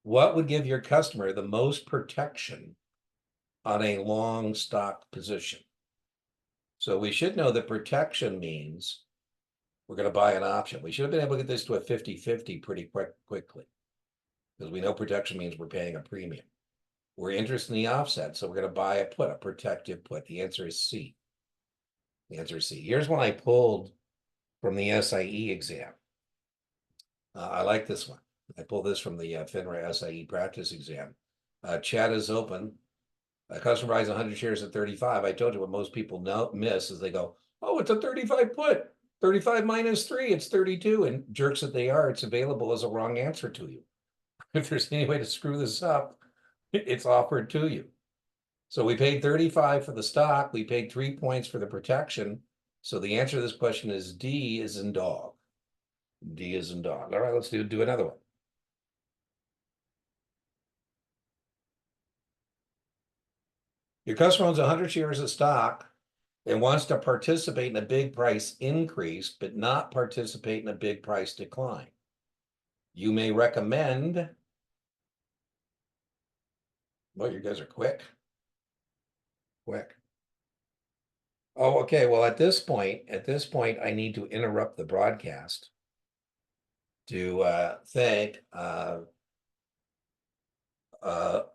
S1: What would give your customer the most protection on a long stock position? So we should know that protection means we're going to buy an option. We should have been able to get this to a 50-50 pretty quickly, because we know protection means we're paying a premium. We're interested in the offset, so we're going to buy a put, a protective put. The answer is C. The answer is C. Here's one I pulled from the SIE exam. I like this one. I pulled this from the FINRA SIE practice exam. Chat is open. A customer buys 100 shares at 35. I told you what most people miss is they go, oh, it's a 35 put. 35 minus 3, it's 32. And jerks that they are, it's available as a wrong answer to you. If there's any way to screw this up, it's offered to you. So we paid 35 for the stock. We paid 3 points for the protection. So the answer to this question is D is in dog. D is in dog. All right, let's do another one. Your customer owns 100 shares of stock and wants to participate in a big price increase, but not participate in a big price decline. You may recommend, well, you guys are quick. Oh, okay. Well, at this point, I need to interrupt the broadcast to thank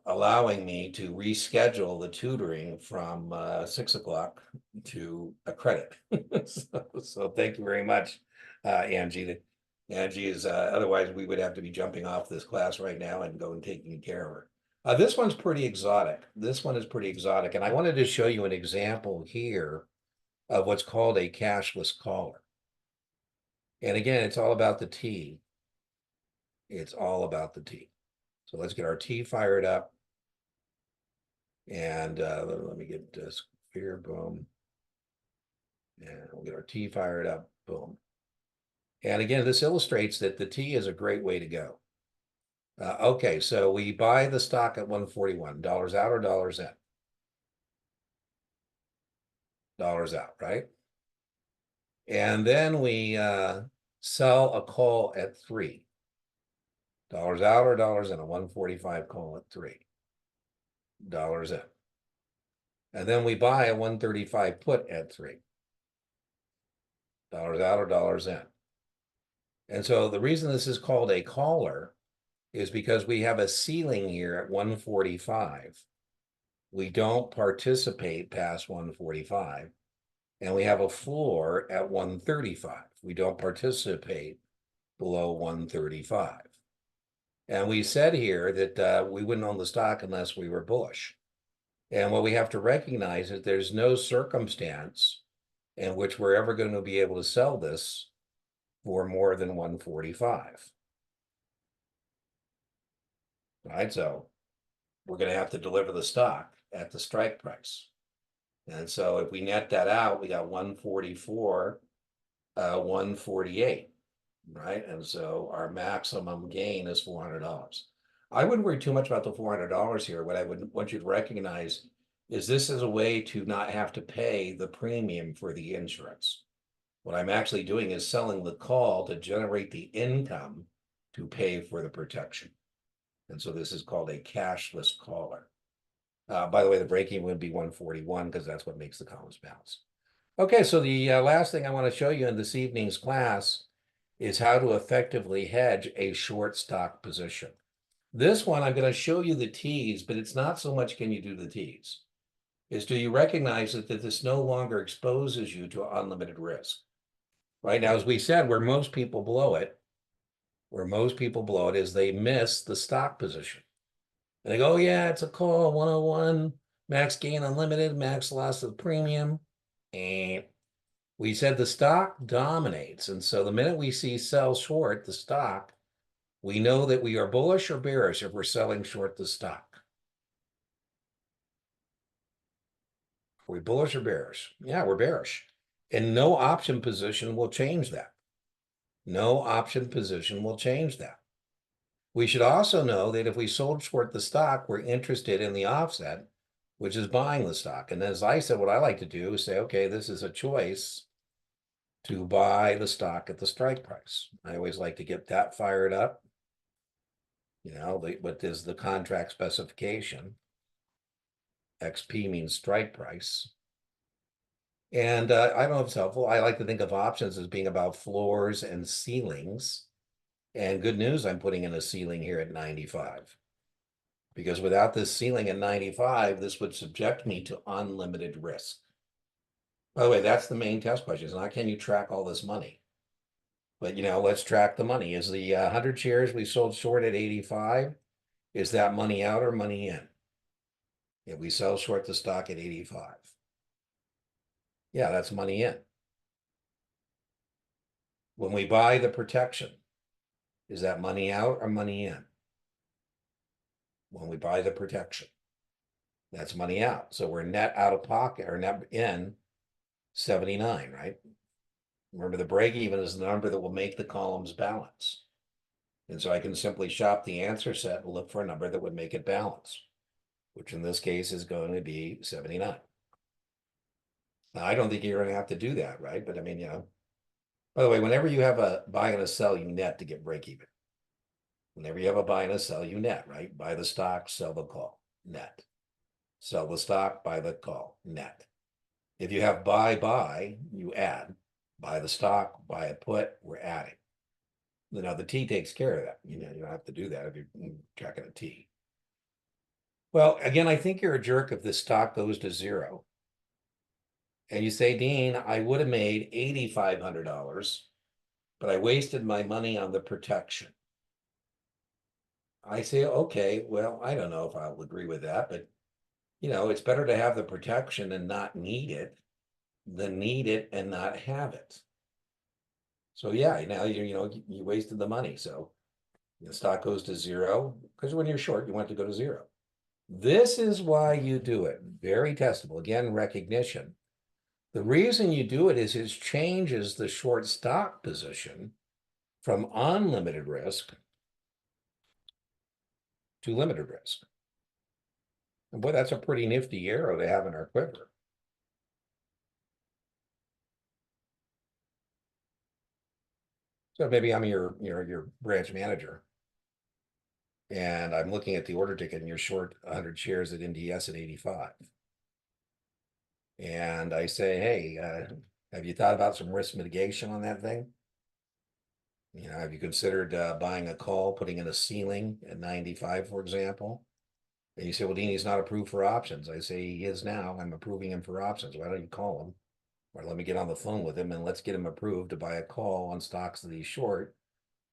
S1: allowing me to reschedule the tutoring from 6 o'clock to a credit. So thank you very much, Angie. Angie is otherwise we would have to be jumping off this class right now and go and taking care of her. This one's pretty exotic. This one is pretty exotic, and I wanted to show you an example here of what's called a cashless caller. And again, it's all about the T. It's all about the T. So let's get our T fired up. And let me get this here, boom. And we'll get our T fired up, boom. And again, this illustrates that the T is a great way to go. Okay, so we buy the stock at 141, dollars out or dollars in? Dollars out, right? And then we sell a call at 3. Dollars out or dollars in? A 145 call at 3. Dollars in. And then we buy a 135 put at 3. Dollars out or dollars in. And so the reason this is called a caller is because we have a ceiling here at 145. We don't participate past 145. and we have a floor at 135. We don't participate below 135. And we said here that we wouldn't own the stock unless we were bullish. And what we have to recognize is there's no circumstance in which we're ever going to be able to sell this for more than 145. Right? So we're going to have to deliver the stock at the strike price. And so if we net that out, we got 144, 148, right? And so our maximum gain is $400. I wouldn't worry too much about the $400 here. What I would want you to recognize is this is a way to not have to pay the premium for the insurance. What I'm actually doing is selling the call to generate the income to pay for the protection. And so this is called a cashless caller. By the way, the break-even would be 141 because that's what makes the columns bounce. Okay, so the last thing I want to show you in this evening's class is how to effectively hedge a short stock position. This one, I'm going to show you the T's, but it's not so much can you do the T's. Is do you recognize that this no longer exposes you to unlimited risk? Right now, as we said, where most people blow it is they miss the stock position. And they go, oh, yeah, it's a call, 101, max gain unlimited, max loss of premium. And we said the stock dominates. And so the minute we see sell short the stock, we know that we are bullish or bearish if we're selling short the stock. Are we bullish or bearish? Yeah, we're bearish. And no option position will change that. No option position will change that. We should also know that if we sold short the stock, we're interested in the offset, which is buying the stock. And as I said, what I like to do is say, okay, this is a choice to buy the stock at the strike price. I always like to get that fired up. You know, what is the contract specification? XP means strike price. And I don't know if it's helpful. I like to think of options as being about floors and ceilings. And good news, I'm putting in a ceiling here at 95. Because without this ceiling at 95, this would subject me to unlimited risk. By the way, that's the main test question. Is not can you track all this money? But, you know, let's track the money. Is the 100 shares we sold short at 85, is that money out or money in? If we sell short the stock at 85. Yeah, that's money in. When we buy the protection, is that money out or money in? When we buy the protection, that's money out. So we're net out of pocket or net in 79, right? Remember, the break even is the number that will make the columns balance. And so I can simply shop the answer set and look for a number that would make it balance, which in this case is going to be 79. Now, I don't think you're going to have to do that, right? But I mean, you know, by the way, whenever you have a buy and a sell, you net to get break even. Whenever you have a buy and a sell, you net, right? Buy the stock, sell the call, net. Sell the stock, buy the call, net. If you have buy, you add. Buy the stock, buy a put, we're adding. You know, the T takes care of that. You know, you don't have to do that if you're tracking a T. Well, again, I think you're a jerk if this stock goes to zero. And you say, Dean, I would have made $8,500, but I wasted my money on the protection. I say, okay, well, I don't know if I'll agree with that, but you know, it's better to have the protection and not need it than need it and not have it. So yeah, now you wasted the money. So the stock goes to zero because when you're short, you want it to go to zero. This is why you do it. Very testable. Again, recognition. The reason you do it is it changes the short stock position from unlimited risk to limited risk. And boy, that's a pretty nifty arrow to have in our quiver. So maybe I'm your branch manager, and I'm looking at the order ticket, and you're short 100 shares at NDS at 85. And I say, hey, have you thought about some risk mitigation on that thing? You know, have you considered buying a call, putting in a ceiling at 95, for example? And you say, well, Dean, he's not approved for options. I say he is now. I'm approving him for options. Why don't you call him or let me get on the phone with him and let's get him approved to buy a call on stocks that he's short,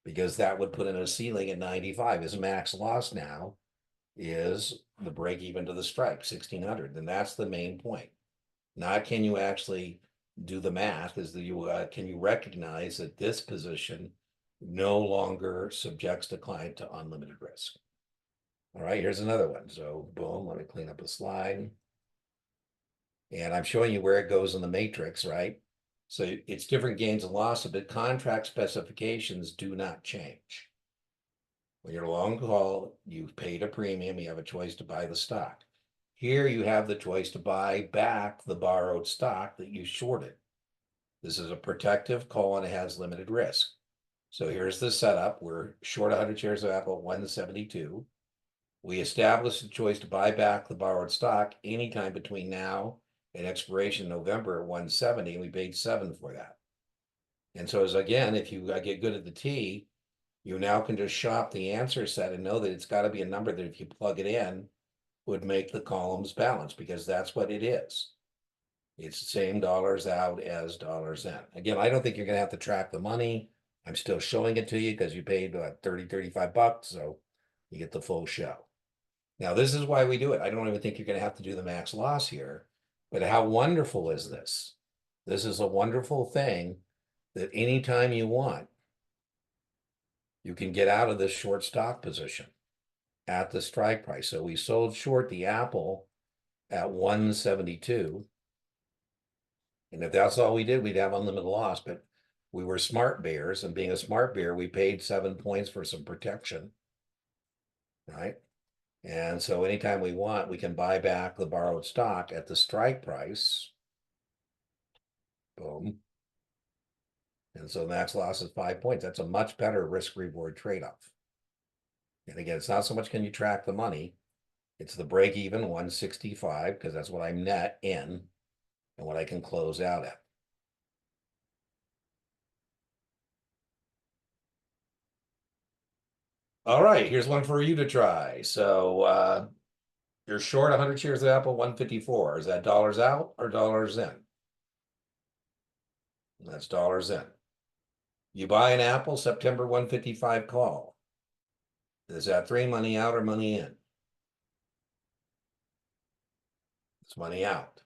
S1: because that would put in a ceiling at 95. His max loss now is the break even to the strike, 1600. And that's the main point. Not can you actually do the math, is that you can you recognize that this position no longer subjects the client to unlimited risk. All right, here's another one. So boom, let me clean up the slide. And I'm showing you where it goes in the matrix, right? So it's different gains and losses, but contract specifications do not change. When you're long call, you've paid a premium, you have a choice to buy the stock. Here you have the choice to buy back the borrowed stock that you shorted. This is a protective call and it has limited risk. So here's the setup. We're short 100 shares of Apple at 172. We established the choice to buy back the borrowed stock anytime between now and expiration in November at 170, and we paid 7 for that. And so as again, if you get good at the T, you now can just shop the answer set and know that it's got to be a number that if you plug it in would make the columns balance, because that's what it is. It's the same dollars out as dollars in. Again, I don't think you're going to have to track the money. I'm still showing it to you because you paid 30, 35 bucks. So you get the full show. Now, this is why we do it. I don't even think you're going to have to do the max loss here, but how wonderful is this? This is a wonderful thing that anytime you want, you can get out of this short stock position at the strike price. So we sold short the Apple at 172. And if that's all we did, we'd have unlimited loss, but we were smart bears, and being a smart bear, we paid 7 points for some protection, right? And so anytime we want, we can buy back the borrowed stock at the strike price. Boom. And so max loss is 5 points. That's a much better risk reward trade-off. And again, it's not so much can you track the money, it's the break even 165, because that's what I'm net in and what I can close out at. All right, here's one for you to try. So you're short 100 shares of Apple, 154. Is that dollars out or dollars in? That's dollars in. You buy an Apple, September 155 call. Is that 3 money out or money in? It's money out.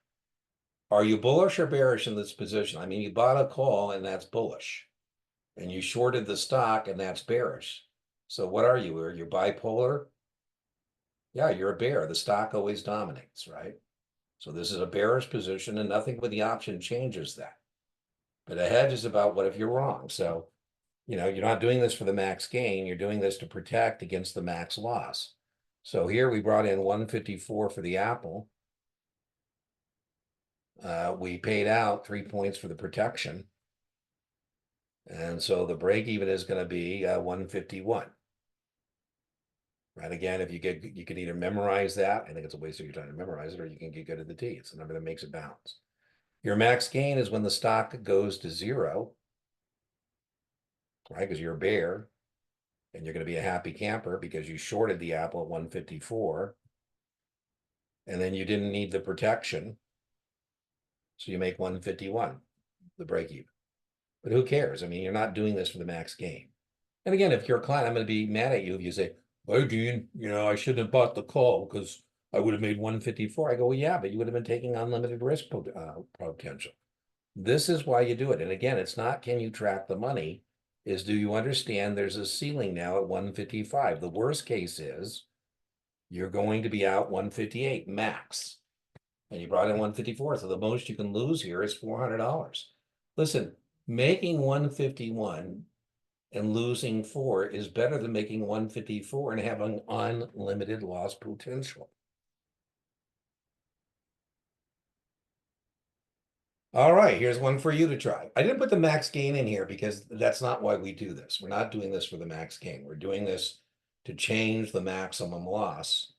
S1: Are you bullish or bearish in this position? I mean, you bought a call and that's bullish, and you shorted the stock and that's bearish. So what are you? Are you bipolar? Yeah, you're a bear. The stock always dominates, right? So this is a bearish position, and nothing with the option changes that. But a hedge is about what if you're wrong. So, you're not doing this for the max gain. You're doing this to protect against the max loss. So here we brought in 154 for the Apple. We paid out 3 points for the protection. And so the break even is going to be 151. Right. Again, if you can either memorize that. I think it's a waste of your time to memorize it, or you can get good at the T. It's the number that makes it bounce. Your max gain is when the stock goes to 0, right? Because you're a bear and you're going to be a happy camper because you shorted the Apple at 154 and then you didn't need the protection. So you make 151, the break even. But who cares? I mean, you're not doing this for the max gain. And again, if you're a client, I'm going to be mad at you if you say, "Hey, Dean, I shouldn't have bought the call because I would have made 154. I go, well, yeah, but you would have been taking unlimited risk potential. This is why you do it. And again, it's not can you track the money, is do you understand there's a ceiling now at 155? The worst case is you're going to be out 158 max. And you brought in 154. So the most you can lose here is $400. Listen, making 151 and losing 4 is better than making 154 and having unlimited loss potential. All right, here's one for you to try. I didn't put the max gain in here because that's not why we do this. We're not doing this for the max gain. We're doing this to change the maximum loss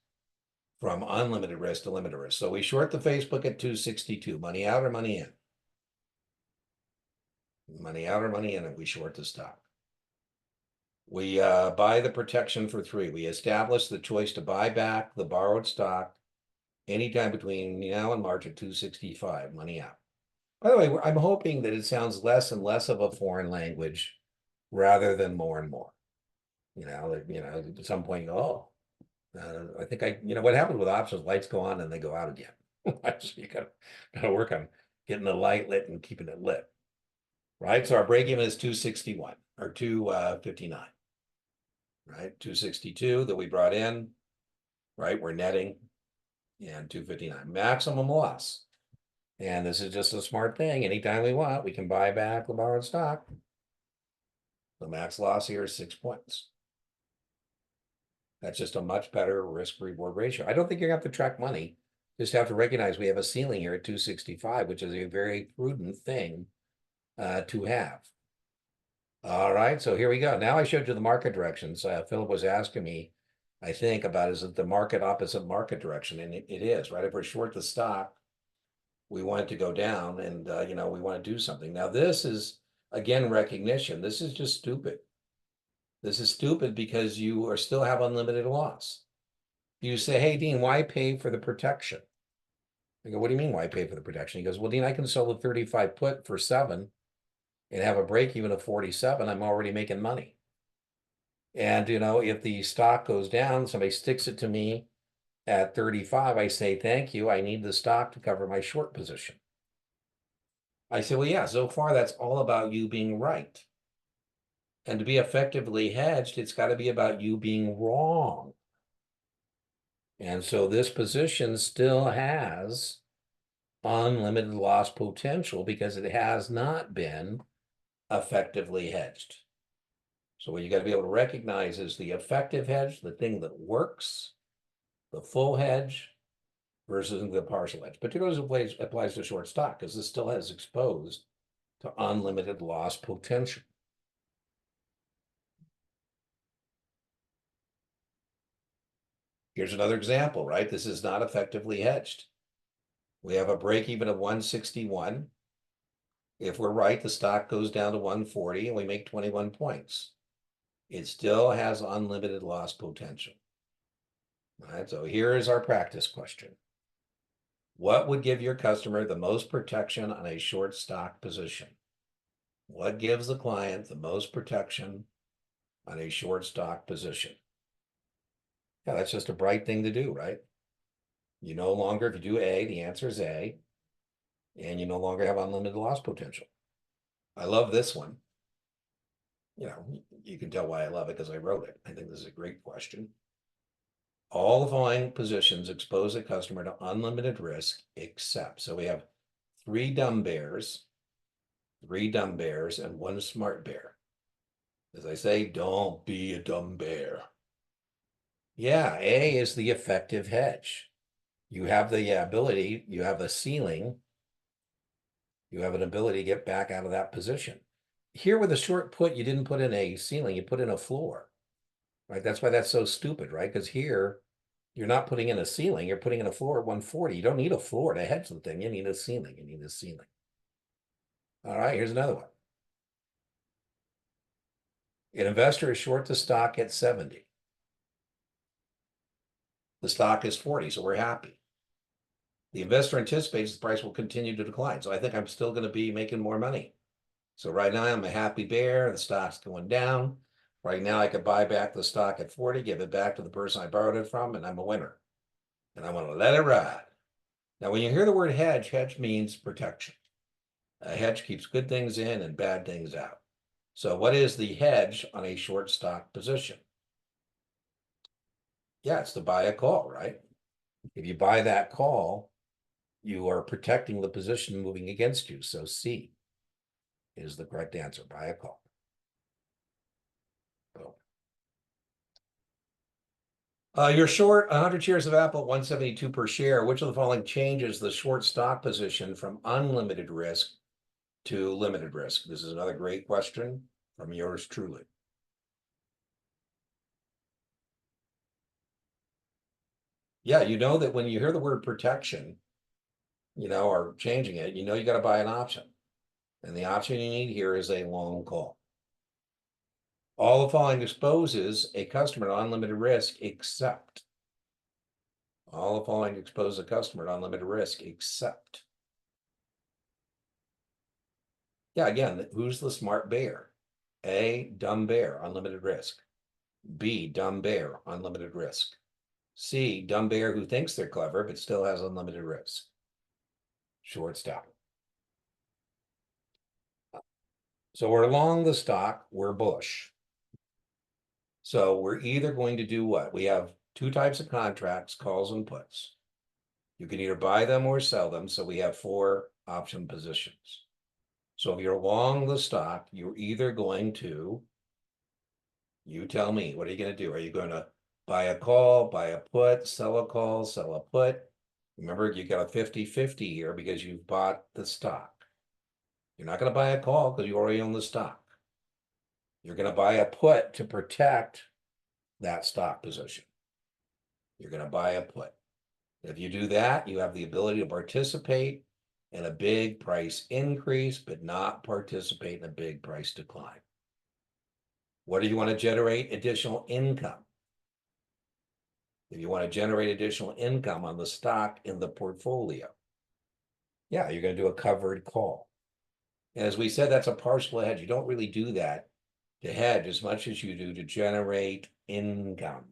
S1: from unlimited risk to limited risk. So we short the Facebook at 262. Money out or money in? Money out or money in, and we short the stock. We buy the protection for 3. We establish the choice to buy back the borrowed stock anytime between now and March at 265, money out. By the way, I'm hoping that it sounds less and less of a foreign language rather than more and more. At some point, you go, oh, I think what happens with options, lights go on and they go out again. So you gotta work on getting the light lit and keeping it lit, right? So our break even is 261 or 259, right? 262 that we brought in, right? We're netting and 259 maximum loss. And this is just a smart thing. Anytime we want, we can buy back the borrowed stock. The max loss here is 6 points. That's just a much better risk reward ratio. I don't think you're gonna have to track money. Just have to recognize we have a ceiling here at 265, which is a very prudent thing to have. All right, so here we go. Now I showed you the market directions. Philip was asking me, I think, about is it the market opposite market direction? And it is, right? If we're short the stock, we want it to go down and, we want to do something. Now, this is, again, recognition. This is just stupid. This is stupid because you still have unlimited loss. You say, hey, Dean, why pay for the protection? I go, what do you mean, why pay for the protection? He goes, well, Dean, I can sell the 35 put for 7 and have a break even of 47. I'm already making money. And, if the stock goes down, somebody sticks it to me at 35, I say, thank you. I need the stock to cover my short position. I say, well, yeah, so far that's all about you being right. And to be effectively hedged, it's got to be about you being wrong. And so this position still has unlimited loss potential because it has not been effectively hedged. So what you got to be able to recognize is the effective hedge, the thing that works, the full hedge versus the partial hedge. Particularly applies to short stock because this still has exposed to unlimited loss potential. Here's another example, right? This is not effectively hedged. We have a break even of 161. If we're right, the stock goes down to 140 and we make 21 points. It still has unlimited loss potential. All right, so here is our practice question. What would give your customer the most protection on a short stock position? What gives the client the most protection on a short stock position? Yeah, that's just a bright thing to do, right? You no longer, if you do A, the answer is A, and you no longer have unlimited loss potential. I love this one. You can tell why I love it because I wrote it. I think this is a great question. All the following positions expose a customer to unlimited risk except, so we have 3 dumb bears, 3 dumb bears, and 1 smart bear. As I say, don't be a dumb bear. Yeah, A is the effective hedge. You have the ability, you have a ceiling, you have an ability to get back out of that position. Here with a short put, you didn't put in a ceiling, you put in a floor, right? That's why that's so stupid, right? Because here, you're not putting in a ceiling, you're putting in a floor at 140. You don't need a floor to hedge the thing, you need a ceiling, you need a ceiling. All right, here's another one. An investor is short the stock at 70. The stock is 40, so we're happy. The investor anticipates the price will continue to decline. So I think I'm still going to be making more money. So right now I'm a happy bear. The stock's going down. Right now I could buy back the stock at 40, give it back to the person I borrowed it from, and I'm a winner. And I want to let it ride. Now, when you hear the word hedge, hedge means protection. A hedge keeps good things in and bad things out. So what is the hedge on a short stock position? Yeah, it's to buy a call, right? If you buy that call, you are protecting the position moving against you. So C is the correct answer, buy a call. Boom. You're short 100 shares of Apple at 172 per share. Which of the following changes the short stock position from unlimited risk to limited risk? This is another great question from yours truly. Yeah, you know that when you hear the word protection, or changing it, you got to buy an option. And the option you need here is a long call. All the following exposes a customer to unlimited risk except. All the following expose a customer to unlimited risk except. Yeah, again, who's the smart bear? A, dumb bear, unlimited risk. B, dumb bear, unlimited risk. C, dumb bear who thinks they're clever but still has unlimited risk. Short stop. So we're long the stock, we're bullish. So we're either going to do what? We have two types of contracts, calls and puts. You can either buy them or sell them. So we have 4 option positions. So if you're long the stock, you're either going to, you tell me, what are you going to do? Are you going to buy a call, buy a put, sell a call, sell a put? Remember, you got a 50-50 here because you've bought the stock. You're not going to buy a call because you already own the stock. You're going to buy a put to protect that stock position. You're going to buy a put. If you do that, you have the ability to participate in a big price increase, but not participate in a big price decline. What do you want to generate? Additional income. If you want to generate additional income on the stock in the portfolio, yeah, you're going to do a covered call. And as we said, that's a partial hedge. You don't really do that to hedge as much as you do to generate income.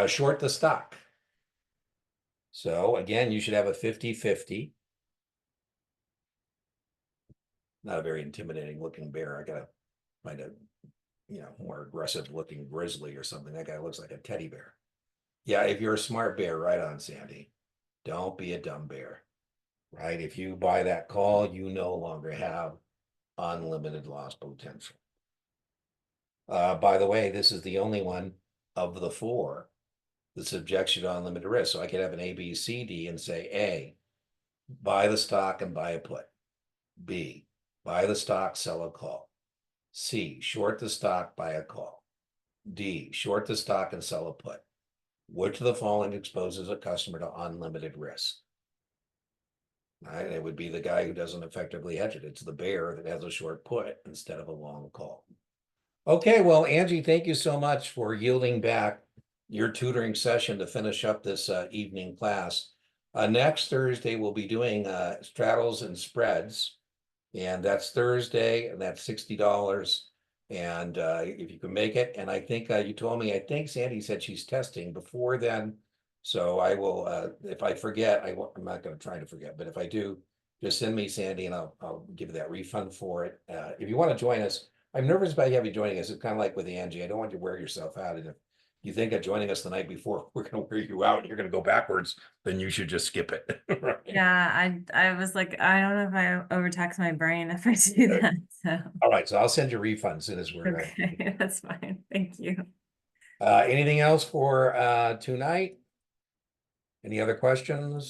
S1: Short the stock. So again, you should have a 50-50. Not a very intimidating looking bear. I gotta find a, more aggressive looking grizzly or something. That guy looks like a teddy bear. Yeah, if you're a smart bear, right on, Sandy. Don't be a dumb bear, right? If you buy that call, you no longer have unlimited loss potential. By the way, this is the only one of the 4 that subjects you to unlimited risk. So I could have an A, B, C, D and say A, buy the stock and buy a put. B, buy the stock, sell a call. C, short the stock, buy a call. D, short the stock and sell a put. Which of the following exposes a customer to unlimited risk? Right? It would be the guy who doesn't effectively hedge it. It's the bear that has a short put instead of a long call. Okay, well, Angie, thank you so much for yielding back your tutoring session to finish up this evening class. Next Thursday, we'll be doing straddles and spreads. And that's Thursday, and that's $60. And if you can make it, and I think you told me, I think Sandy said she's testing before then. So I will, if I forget, I'm not going to try to forget, but if I do, just send me Sandy and I'll give you that refund for it. If you want to join us, I'm nervous about you joining us. It's kind of like with Angie. I don't want you to wear yourself out. And if you think of joining us the night before, we're going to wear you out and you're going to go backwards, then you should just skip it. Right?
S2: Yeah, I was like, I don't know if I overtax my brain if I do that. So
S1: All right, so I'll send you refunds as soon as we're
S2: okay, that's fine. Thank you.
S1: anything else for tonight? Any other questions?